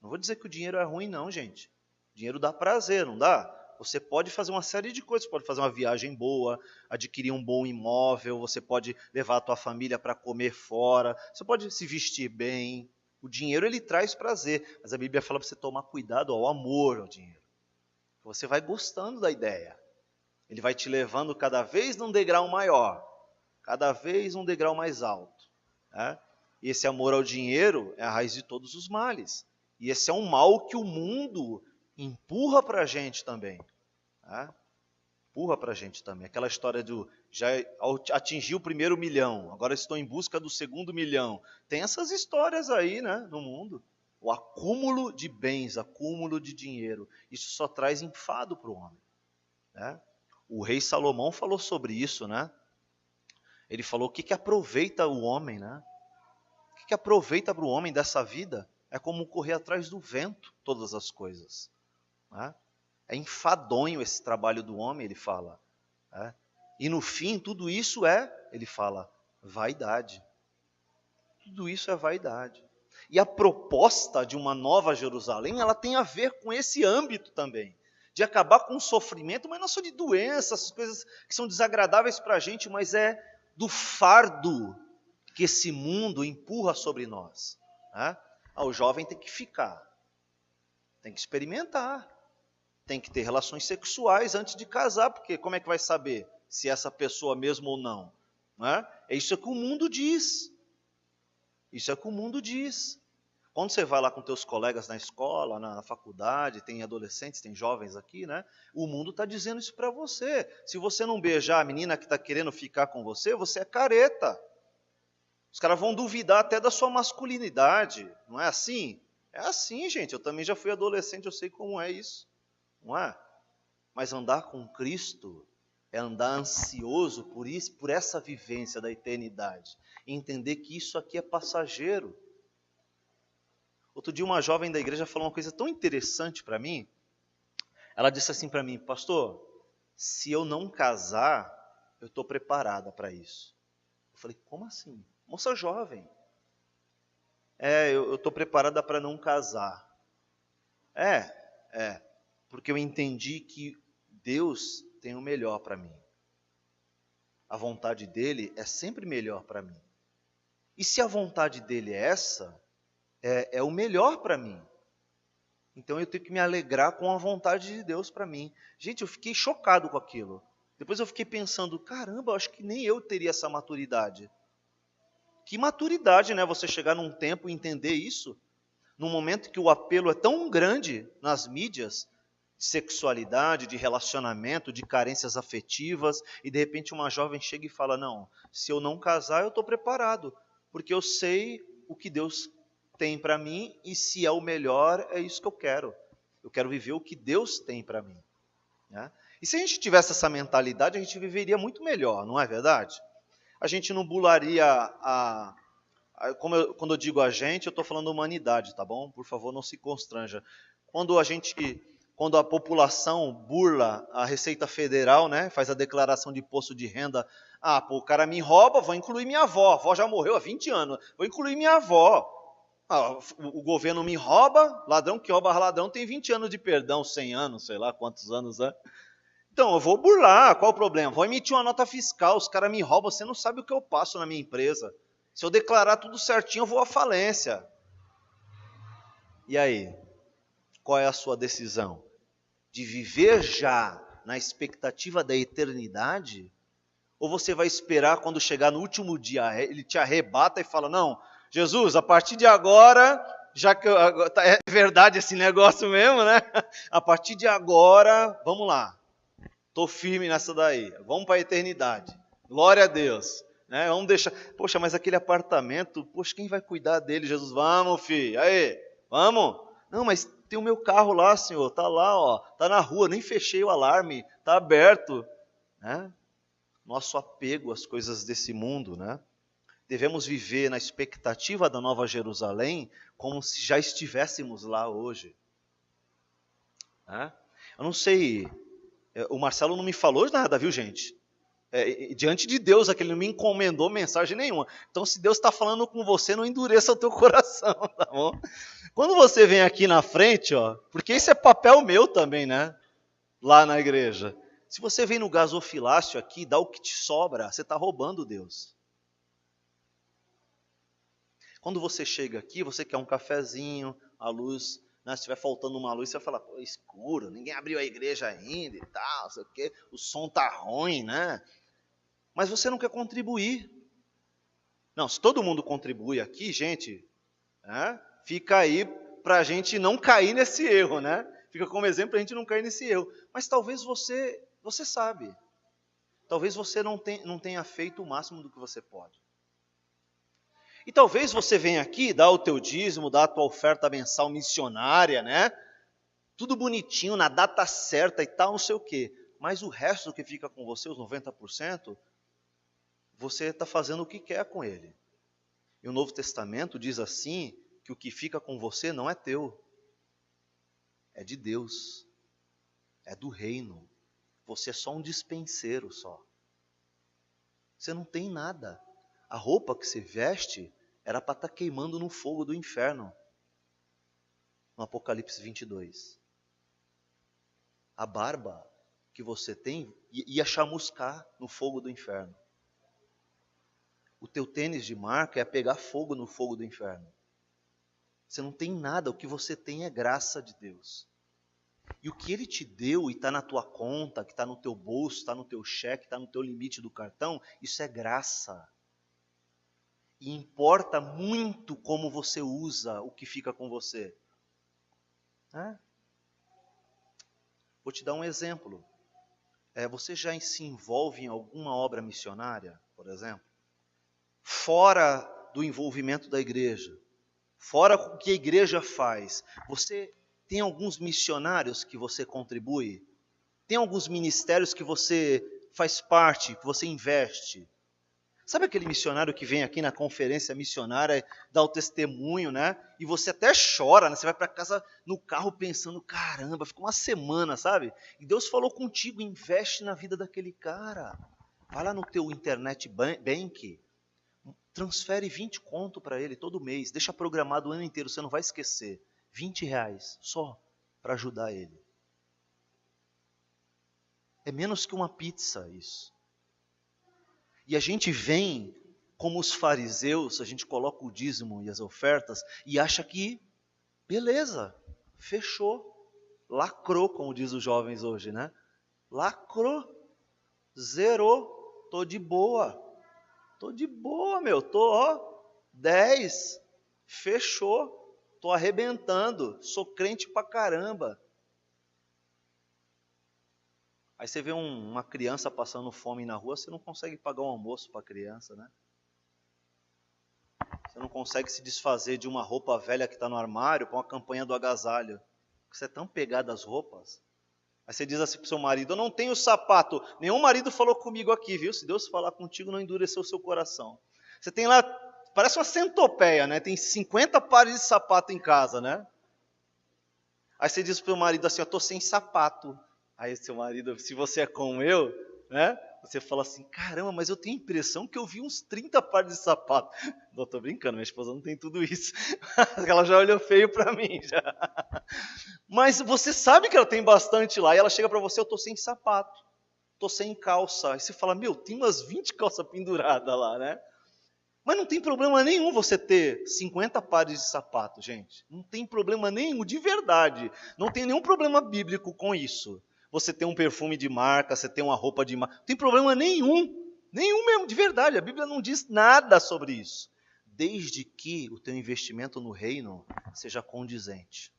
Não vou dizer que o dinheiro é ruim não, gente. O dinheiro dá prazer, não dá? Você pode fazer uma série de coisas, pode fazer uma viagem boa, adquirir um bom imóvel, você pode levar a tua família para comer fora, você pode se vestir bem. O dinheiro, ele traz prazer, mas a Bíblia fala para você tomar cuidado ao amor ao dinheiro. Você vai gostando da ideia. Ele vai te levando cada vez num degrau maior, cada vez um degrau mais alto. Né? E esse amor ao dinheiro é a raiz de todos os males. E esse é um mal que o mundo empurra para a gente também. Tá? Empurra para a gente também. Aquela história do já atingi o primeiro milhão, agora estou em busca do segundo milhão. Tem essas histórias aí, né, no mundo. O acúmulo de bens, acúmulo de dinheiro. Isso só traz enfado para o homem. Né? O rei Salomão falou sobre isso, né? Ele falou o que aproveita o homem, né? O que aproveita para o homem dessa vida? É como correr atrás do vento, todas as coisas. Né? É enfadonho esse trabalho do homem, ele fala. Né? E no fim, tudo isso ele fala, vaidade. Tudo isso é vaidade. E a proposta de uma nova Jerusalém, ela tem a ver com esse âmbito também. De acabar com o sofrimento, mas não só de doenças, coisas que são desagradáveis para a gente, mas é do fardo que esse mundo empurra sobre nós. Né? O jovem tem que ficar, tem que experimentar, tem que ter relações sexuais antes de casar, porque como é que vai saber se é essa pessoa mesmo ou não? Né? É isso que o mundo diz. Isso é o que o mundo diz. Quando você vai lá com teus colegas na escola, na faculdade, tem adolescentes, tem jovens aqui, né? O mundo está dizendo isso para você. Se você não beijar a menina que está querendo ficar com você, você é careta. Os caras vão duvidar até da sua masculinidade, não é assim? É assim, gente. Eu também já fui adolescente, eu sei como é isso. Não é? Mas andar com Cristo é andar ansioso por isso, por essa vivência da eternidade. E entender que isso aqui é passageiro. Outro dia uma jovem da igreja falou uma coisa tão interessante para mim. Ela disse assim para mim: pastor, se eu não casar, eu estou preparada para isso. Eu falei: como assim? Moça jovem. Eu estou preparada para não casar. Porque eu entendi que Deus tem o melhor para mim. A vontade dele é sempre melhor para mim. E se a vontade dele é essa, é o melhor para mim. Então eu tenho que me alegrar com a vontade de Deus para mim. Gente, eu fiquei chocado com aquilo. Depois eu fiquei pensando, caramba, eu acho que nem eu teria essa maturidade. Que maturidade, né? Você chegar num tempo e entender isso. Num momento que o apelo é tão grande nas mídias, de sexualidade, de relacionamento, de carências afetivas, e de repente uma jovem chega e fala, não, se eu não casar eu estou preparado, porque eu sei o que Deus tem para mim, e se é o melhor, é isso que eu quero. Eu quero viver o que Deus tem para mim. Né? E se a gente tivesse essa mentalidade, a gente viveria muito melhor, não é verdade? A gente não bularia quando eu digo a gente, eu estou falando humanidade, tá bom? Por favor, não se constranja. Quando a população burla a Receita Federal, né, faz a declaração de imposto de renda, o cara me rouba, vou incluir minha avó. A avó já morreu há 20 anos, vou incluir minha avó. O governo me rouba, ladrão que rouba ladrão tem 20 anos de perdão, 100 anos, sei lá quantos anos, né? Então, eu vou burlar, qual o problema? Vou emitir uma nota fiscal, os caras me roubam, você não sabe o que eu passo na minha empresa. Se eu declarar tudo certinho, eu vou à falência. E aí? Qual é a sua decisão? De viver já na expectativa da eternidade? Ou você vai esperar quando chegar no último dia, ele te arrebata e fala, não, Jesus, a partir de agora, já que é verdade esse negócio mesmo, né? A partir de agora, vamos lá. Estou firme nessa daí. Vamos para a eternidade. Glória a Deus. Né? Vamos deixar. Poxa, mas aquele apartamento, poxa, quem vai cuidar dele, Jesus? Vamos, filho. Aí, vamos. Não, mas tem o meu carro lá, Senhor. Está lá, ó. Está na rua. Nem fechei o alarme. Está aberto. Né? Nosso apego às coisas desse mundo, né? Devemos viver na expectativa da Nova Jerusalém como se já estivéssemos lá hoje. Né? Eu não sei, o Marcelo não me falou nada, viu, gente? Diante de Deus, aquele não me encomendou mensagem nenhuma. Então, se Deus está falando com você, não endureça o teu coração, tá bom? Quando você vem aqui na frente, ó, porque esse é papel meu também, né? Lá na igreja. Se você vem no gasofilácio aqui, dá o que te sobra, você está roubando Deus. Quando você chega aqui, você quer um cafezinho, a luz, né? Se estiver faltando uma luz, você vai falar, pô, escuro, ninguém abriu a igreja ainda e tal, não sei o quê, o som tá ruim, né? Mas você não quer contribuir. Não, se todo mundo contribui aqui, gente, né? Fica aí para a gente não cair nesse erro, né? Fica como exemplo para a gente não cair nesse erro. Mas talvez você sabe, talvez você não tenha feito o máximo do que você pode. E talvez você venha aqui, dá o teu dízimo, dá a tua oferta mensal missionária, né? Tudo bonitinho, na data certa e tal, não sei o quê. Mas o resto que fica com você, os 90%, você está fazendo o que quer com ele. E o Novo Testamento diz assim, que o que fica com você não é teu. É de Deus. É do reino. Você é só um dispenseiro só. Você não tem nada. A roupa que você veste era para estar queimando no fogo do inferno. No Apocalipse 22. A barba que você tem ia chamuscar no fogo do inferno. O teu tênis de marca é pegar fogo no fogo do inferno. Você não tem nada, o que você tem é graça de Deus. E o que Ele te deu e está na tua conta, que está no teu bolso, está no teu cheque, está no teu limite do cartão, isso é graça. E importa muito como você usa o que fica com você. Vou te dar um exemplo. Você já se envolve em alguma obra missionária, por exemplo? Fora do envolvimento da igreja, fora o que a igreja faz, você tem alguns missionários que você contribui? Tem alguns ministérios que você faz parte, que você investe? Sabe aquele missionário que vem aqui na conferência missionária, dá o testemunho, né? E você até chora, né? Você vai para casa no carro pensando, caramba, ficou uma semana, sabe? E Deus falou contigo, investe na vida daquele cara. Vai lá no teu internet bank, transfere 20 conto para ele todo mês, deixa programado o ano inteiro, você não vai esquecer. R$ 20 só para ajudar ele. É menos que uma pizza isso. E a gente vem, como os fariseus, a gente coloca o dízimo e as ofertas e acha que, beleza, fechou, lacrou, como diz os jovens hoje, né? Lacrou, zerou, tô de boa, meu, tô, ó, 10, fechou, tô arrebentando, sou crente pra caramba. Aí você vê uma criança passando fome na rua, você não consegue pagar um almoço para a criança, né? Você não consegue se desfazer de uma roupa velha que está no armário para uma campanha do agasalho. Você é tão pegado às roupas. Aí você diz assim para o seu marido, eu não tenho sapato. Nenhum marido falou comigo aqui, viu? Se Deus falar contigo, não endureceu o seu coração. Você tem lá, parece uma centopeia, né? Tem 50 pares de sapato em casa, né? Aí você diz para o seu marido assim, eu estou sem sapato. Aí seu marido, se você é como eu, né? Você fala assim, caramba, mas eu tenho a impressão que eu vi uns 30 pares de sapato. Não, estou brincando, minha esposa não tem tudo isso. Ela já olhou feio para mim. Já. Mas você sabe que ela tem bastante lá, e ela chega para você, eu estou sem sapato, estou sem calça. Aí você fala, meu, tem umas 20 calças penduradas lá, né? Mas não tem problema nenhum você ter 50 pares de sapato, gente. Não tem problema nenhum, de verdade. Não tem nenhum problema bíblico com isso. Você tem um perfume de marca, você tem uma roupa de marca. Não tem problema nenhum. Nenhum mesmo, de verdade. A Bíblia não diz nada sobre isso. Desde que o teu investimento no reino seja condizente.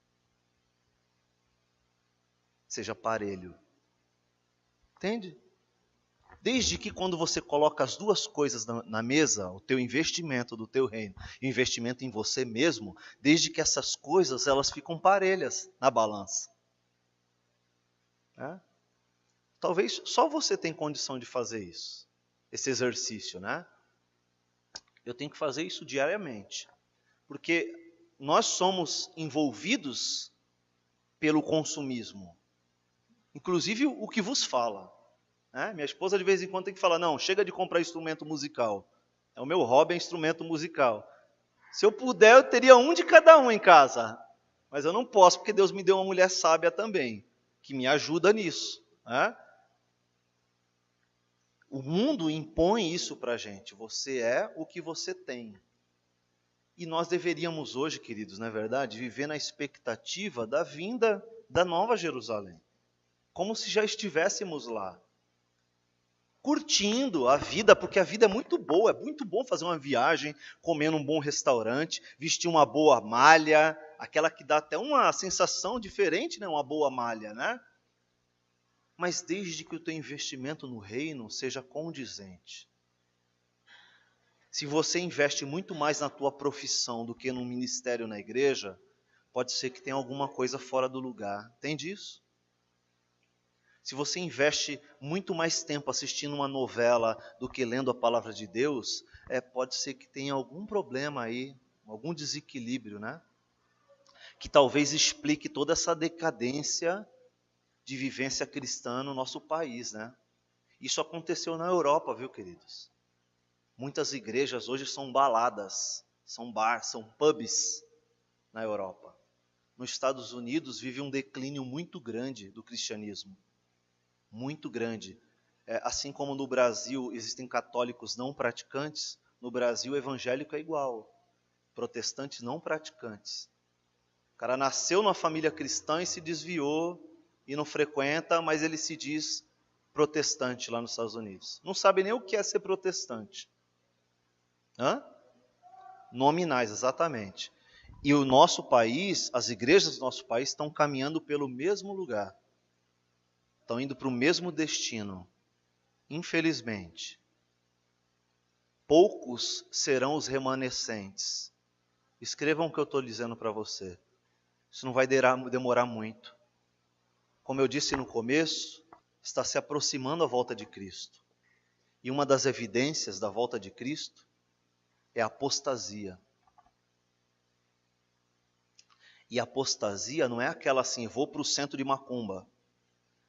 Seja parelho. Entende? Desde que quando você coloca as duas coisas na mesa, o teu investimento do teu reino e o investimento em você mesmo, desde que essas coisas elas ficam parelhas na balança. É? Talvez só você tem condição de fazer isso, esse exercício, né? Eu tenho que fazer isso diariamente, porque nós somos envolvidos pelo consumismo, inclusive o que vos fala. Minha esposa de vez em quando tem que falar, não, chega de comprar instrumento musical. O meu hobby é instrumento musical. Se eu puder, eu teria um de cada um em casa. Mas eu não posso, porque Deus me deu uma mulher sábia também, que me ajuda nisso. O mundo impõe isso para a gente. Você é o que você tem. E nós deveríamos hoje, queridos, não é verdade, viver na expectativa da vinda da Nova Jerusalém. Como se já estivéssemos lá. Curtindo a vida, porque a vida é muito boa, é muito bom fazer uma viagem, comer num bom restaurante, vestir uma boa malha, aquela que dá até uma sensação diferente, né? Uma boa malha, né? Mas desde que o teu investimento no reino seja condizente. Se você investe muito mais na tua profissão do que no ministério na igreja, pode ser que tenha alguma coisa fora do lugar. Entende isso? Se você investe muito mais tempo assistindo uma novela do que lendo a palavra de Deus, pode ser que tenha algum problema aí, algum desequilíbrio, né? Que talvez explique toda essa decadência de vivência cristã no nosso país, né? Isso aconteceu na Europa, viu, queridos? Muitas igrejas hoje são baladas, são bars, são pubs na Europa. Nos Estados Unidos vive um declínio muito grande do cristianismo. Muito grande. Assim como no Brasil existem católicos não praticantes, no Brasil o evangélico é igual. Protestantes não praticantes. O cara nasceu numa família cristã e se desviou e não frequenta, mas ele se diz protestante lá nos Estados Unidos. Não sabe nem o que é ser protestante. Nominais, exatamente. E o nosso país, as igrejas do nosso país estão caminhando pelo mesmo lugar. Estão indo para o mesmo destino. Infelizmente. Poucos serão os remanescentes. Escrevam o que eu estou dizendo para você. Isso não vai demorar muito. Como eu disse no começo, está se aproximando a volta de Cristo. E uma das evidências da volta de Cristo é a apostasia. E a apostasia não é aquela assim, vou para o centro de macumba,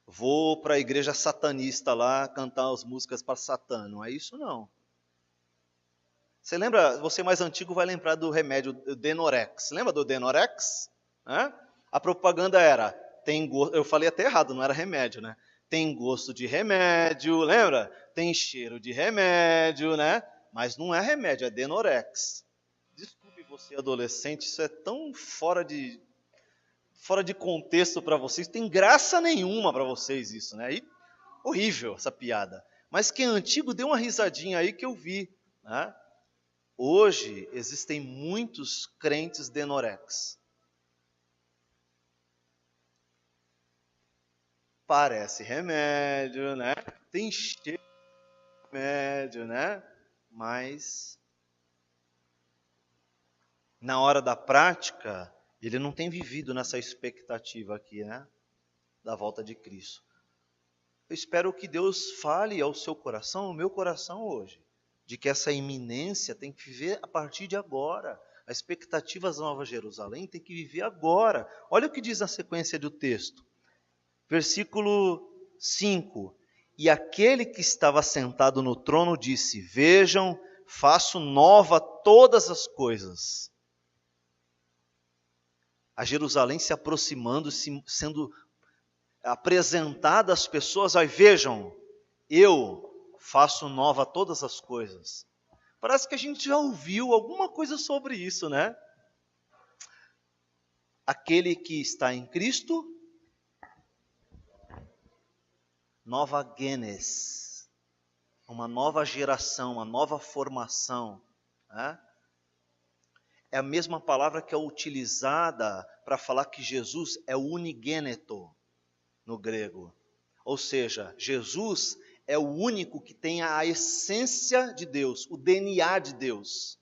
vou para a igreja satanista lá cantar as músicas para Satã. Não é isso não. Você lembra, você mais antigo vai lembrar do remédio Denorex. Lembra do Denorex? A propaganda era, eu falei até errado, não era remédio, né? Tem gosto de remédio, lembra? Tem cheiro de remédio, né? Mas não é remédio, é Denorex. Desculpe você, adolescente, isso é tão fora de contexto para vocês, tem graça nenhuma para vocês isso, né? E, horrível essa piada. Mas quem é antigo, deu uma risadinha aí que eu vi, né? Hoje existem muitos crentes Denorex. Parece remédio, né? Tem cheiro de remédio, né? Mas na hora da prática, ele não tem vivido nessa expectativa aqui, né? Da volta de Cristo. Eu espero que Deus fale ao seu coração, ao meu coração hoje, de que essa iminência tem que viver a partir de agora. A expectativa da Nova Jerusalém tem que viver agora. Olha o que diz na sequência do texto. Versículo 5. E aquele que estava sentado no trono disse, vejam, faço nova todas as coisas. A Jerusalém se aproximando, sendo apresentada às pessoas, aí vejam, eu faço nova todas as coisas. Parece que a gente já ouviu alguma coisa sobre isso, né? Aquele que está em Cristo, nova genes, uma nova geração, uma nova formação, né? É a mesma palavra que é utilizada para falar que Jesus é o unigêneto no grego. Ou seja, Jesus é o único que tem a essência de Deus, o DNA de Deus.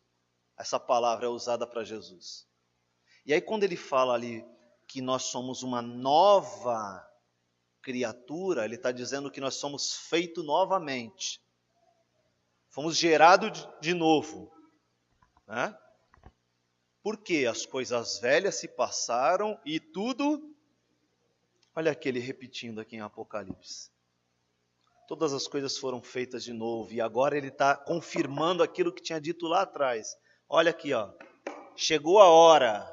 Essa palavra é usada para Jesus. E aí quando ele fala ali que nós somos uma nova criatura, ele está dizendo que nós somos feitos novamente. Fomos gerados de novo, né? Porque as coisas velhas se passaram e tudo... Olha aqui ele repetindo aqui em Apocalipse. Todas as coisas foram feitas de novo e agora ele está confirmando aquilo que tinha dito lá atrás. Olha aqui, ó. Chegou a hora.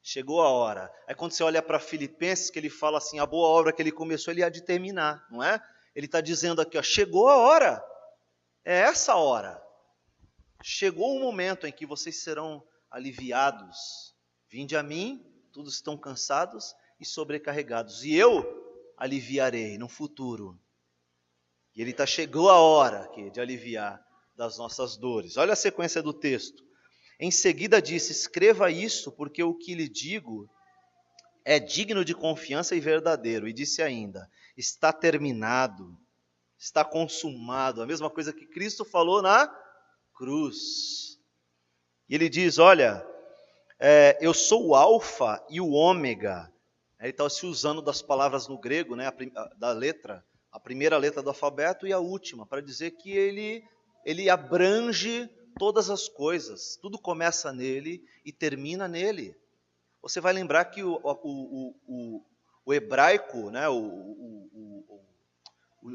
Chegou a hora. Aí quando você olha para Filipenses, que ele fala assim, a boa obra que ele começou, ele há de terminar, não é? Ele está dizendo aqui, ó, chegou a hora. É essa hora. Chegou o momento em que vocês serão aliviados. Vinde a mim, todos estão cansados e sobrecarregados, e eu aliviarei no futuro. E ele chegou a hora aqui de aliviar das nossas dores. Olha a sequência do texto. Em seguida disse, escreva isso, porque o que lhe digo é digno de confiança e verdadeiro. E disse ainda, está terminado, está consumado. A mesma coisa que Cristo falou na cruz. E ele diz, olha, eu sou o alfa e o ômega. Ele está se usando das palavras no grego, né, da letra, a primeira letra do alfabeto e a última, para dizer que ele abrange todas as coisas. Tudo começa nele e termina nele. Você vai lembrar que o hebraico, né, o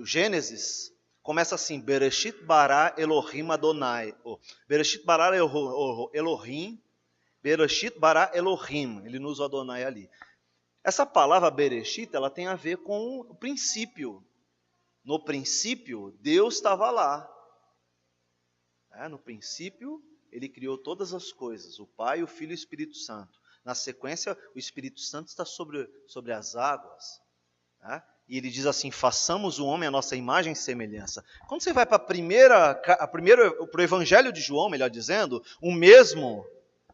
Gênesis, começa assim, Bereshit bara Elohim Adonai. Bereshit bara Elohim, Bereshit bara Elohim. Ele não usa o Adonai ali. Essa palavra Bereshit, ela tem a ver com o princípio. No princípio, Deus estava lá. No princípio, ele criou todas as coisas, o Pai, o Filho e o Espírito Santo. Na sequência, o Espírito Santo está sobre as águas. E ele diz assim, façamos o homem a nossa imagem e semelhança. Quando você vai para o Evangelho de João, melhor dizendo, o mesmo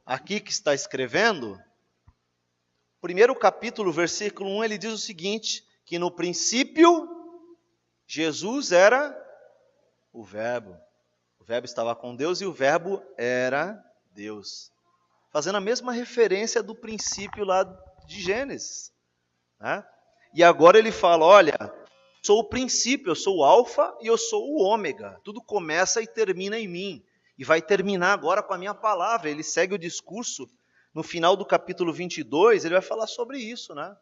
aqui que está escrevendo, primeiro capítulo, versículo 1, ele diz o seguinte, que no princípio, Jesus era o Verbo. O Verbo estava com Deus e o Verbo era Deus. fazendo a mesma referência do princípio lá de Gênesis, né? E agora ele fala, olha, sou o princípio, eu sou o alfa e eu sou o ômega, tudo começa e termina em mim, e vai terminar agora com a minha palavra. Ele segue o discurso, no final do capítulo 22, ele vai falar sobre isso, né?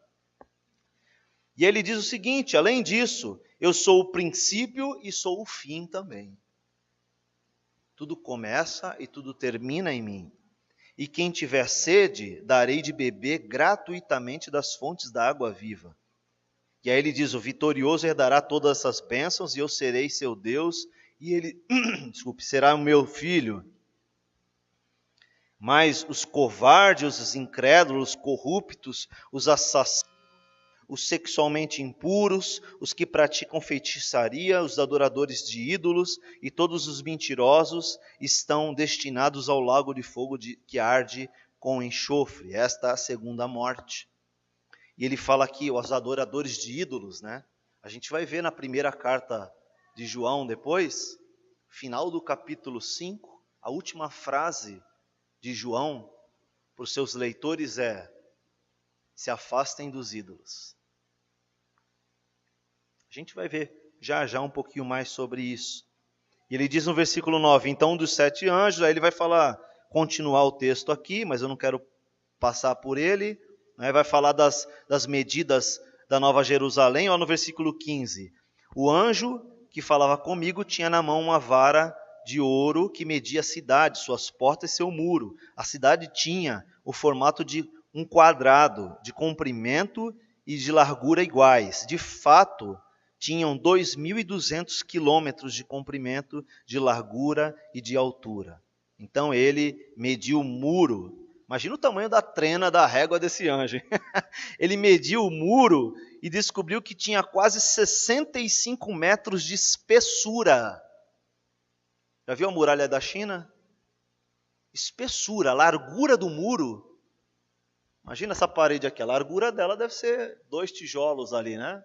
E ele diz o seguinte, além disso, eu sou o princípio e sou o fim também. Tudo começa e tudo termina em mim. E quem tiver sede, darei de beber gratuitamente das fontes da água viva. E aí ele diz, o vitorioso herdará todas essas bênçãos e eu serei seu Deus e ele, será o meu filho. Mas os covardes, os incrédulos, os corruptos, os assassinos, os sexualmente impuros, os que praticam feitiçaria, os adoradores de ídolos e todos os mentirosos estão destinados ao lago de fogo que arde com enxofre. Esta é a segunda morte. E ele fala aqui, os adoradores de ídolos, né? A gente vai ver na primeira carta de João depois, final do capítulo 5, a última frase de João para os seus leitores é: se afastem dos ídolos. A gente vai ver já um pouquinho mais sobre isso. E ele diz no versículo 9, então um dos 7 anjos, aí ele vai falar, continuar o texto aqui, mas eu não quero passar por ele, né? Vai falar das medidas da Nova Jerusalém, ó, no versículo 15. O anjo que falava comigo tinha na mão uma vara de ouro que media a cidade, suas portas e seu muro. A cidade tinha o formato de um quadrado, de comprimento e de largura iguais. De fato, tinham 2.200 quilômetros de comprimento, de largura e de altura. Então ele mediu o muro. Imagina o tamanho da trena da régua desse anjo. Ele mediu o muro e descobriu que tinha quase 65 metros de espessura. Já viu a muralha da China? Espessura, a largura do muro. Imagina essa parede aqui, a largura dela deve ser 2 tijolos ali, né?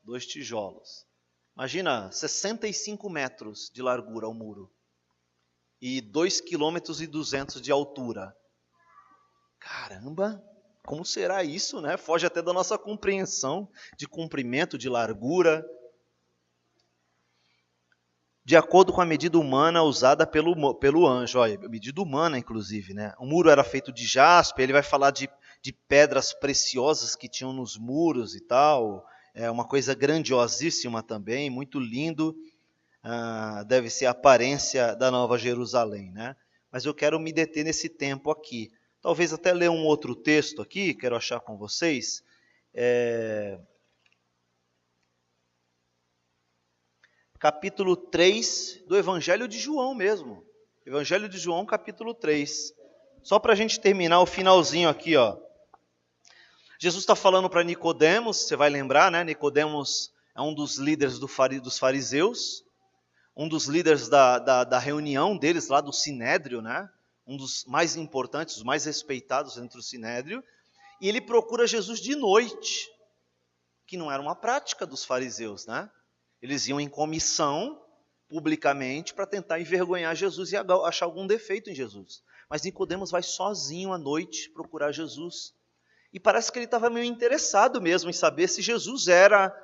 2 tijolos. Imagina, 65 metros de largura o muro. E 2,2 km de altura. Caramba, como será isso, né? Foge até da nossa compreensão de comprimento, de largura. De acordo com a medida humana usada pelo anjo. Olha, medida humana, inclusive, né? O muro era feito de jaspe, ele vai falar de pedras preciosas que tinham nos muros e tal. É uma coisa grandiosíssima também, muito lindo. Deve ser a aparência da Nova Jerusalém, né? Mas eu quero me deter nesse tempo aqui. Talvez até ler um outro texto aqui, quero achar com vocês. Capítulo 3 do Evangelho de João mesmo. Evangelho de João, capítulo 3. Só para a gente terminar o finalzinho aqui, ó. Jesus está falando para Nicodemos, você vai lembrar, né? Nicodemos é um dos líderes dos fariseus, um dos líderes da reunião deles lá do Sinédrio, né? Um dos mais importantes, os mais respeitados entre o Sinédrio. E ele procura Jesus de noite, que não era uma prática dos fariseus, né? Eles iam em comissão, publicamente, para tentar envergonhar Jesus e achar algum defeito em Jesus. Mas Nicodemos vai sozinho à noite procurar Jesus. E parece que ele estava meio interessado mesmo em saber se Jesus era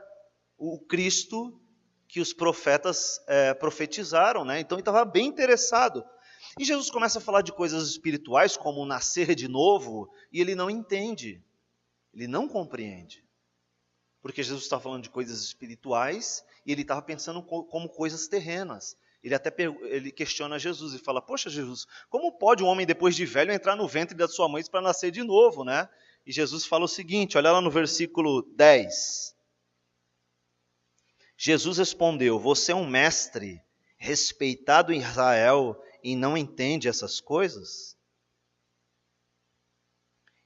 o Cristo que os profetas profetizaram, né? Então ele estava bem interessado. E Jesus começa a falar de coisas espirituais, como nascer de novo, e ele não entende, ele não compreende. Porque Jesus está falando de coisas espirituais e ele estava pensando como coisas terrenas. Ele questiona Jesus e fala, poxa Jesus, como pode um homem depois de velho entrar no ventre da sua mãe para nascer de novo, né? E Jesus fala o seguinte, olha lá no versículo 10. Jesus respondeu, você é um mestre respeitado em Israel e não entende essas coisas?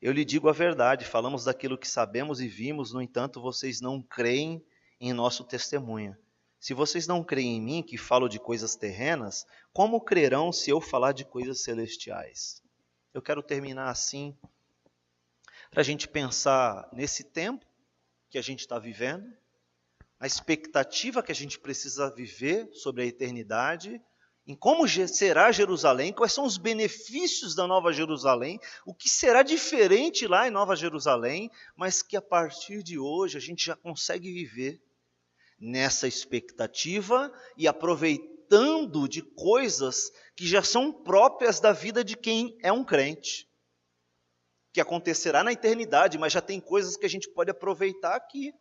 Eu lhe digo a verdade, falamos daquilo que sabemos e vimos, no entanto, vocês não creem em nosso testemunho. Se vocês não creem em mim, que falo de coisas terrenas, como crerão se eu falar de coisas celestiais? Eu quero terminar assim, para a gente pensar nesse tempo que a gente está vivendo, a expectativa que a gente precisa viver sobre a eternidade em como será Jerusalém, quais são os benefícios da Nova Jerusalém, o que será diferente lá em Nova Jerusalém, mas que a partir de hoje a gente já consegue viver nessa expectativa e aproveitando de coisas que já são próprias da vida de quem é um crente, que acontecerá na eternidade, mas já tem coisas que a gente pode aproveitar aqui,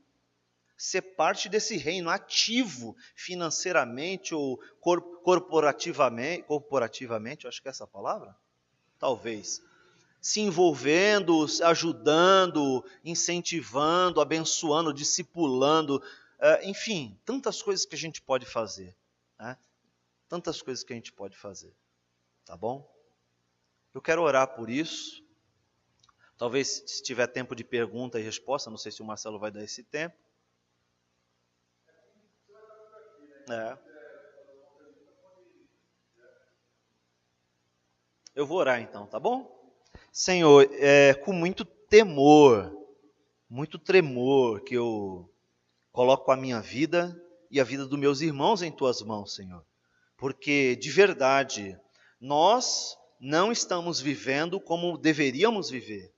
ser parte desse reino ativo financeiramente ou corporativamente, eu acho que é essa a palavra? Talvez. Se envolvendo, ajudando, incentivando, abençoando, discipulando, enfim, tantas coisas que a gente pode fazer, né? Tantas coisas que a gente pode fazer, tá bom? Eu quero orar por isso. Talvez, se tiver tempo de pergunta e resposta, não sei se o Marcelo vai dar esse tempo. Eu vou orar então, tá bom? Senhor, com muito temor, muito tremor que eu coloco a minha vida e a vida dos meus irmãos em tuas mãos, Senhor. Porque, de verdade, nós não estamos vivendo como deveríamos viver.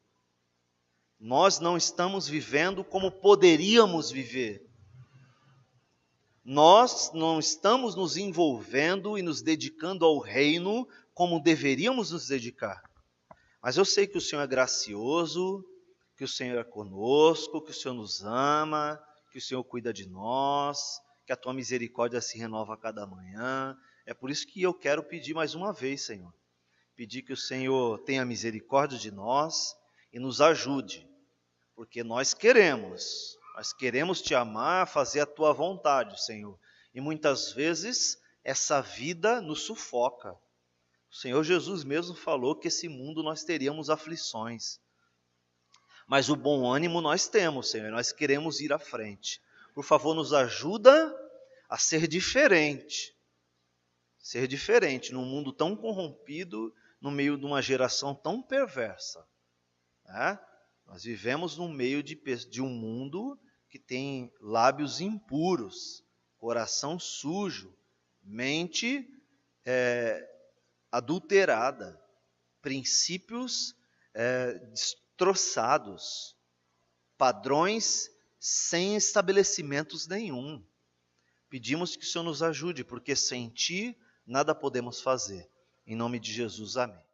Nós não estamos vivendo como poderíamos viver. Nós não estamos nos envolvendo e nos dedicando ao reino como deveríamos nos dedicar. Mas eu sei que o Senhor é gracioso, que o Senhor é conosco, que o Senhor nos ama, que o Senhor cuida de nós, que a tua misericórdia se renova a cada manhã. É por isso que eu quero pedir mais uma vez, Senhor. Pedir que o Senhor tenha misericórdia de nós e nos ajude, porque nós queremos te amar, fazer a tua vontade, Senhor. E muitas vezes essa vida nos sufoca. O Senhor Jesus mesmo falou que esse mundo nós teríamos aflições. Mas o bom ânimo nós temos, Senhor, nós queremos ir à frente. Por favor, nos ajuda a ser diferente. Ser diferente num mundo tão corrompido, no meio de uma geração tão perversa. Nós vivemos no meio de um mundo que tem lábios impuros, coração sujo, mente adulterada, princípios destroçados, padrões sem estabelecimentos nenhum. Pedimos que o Senhor nos ajude, porque sem Ti nada podemos fazer. Em nome de Jesus, amém.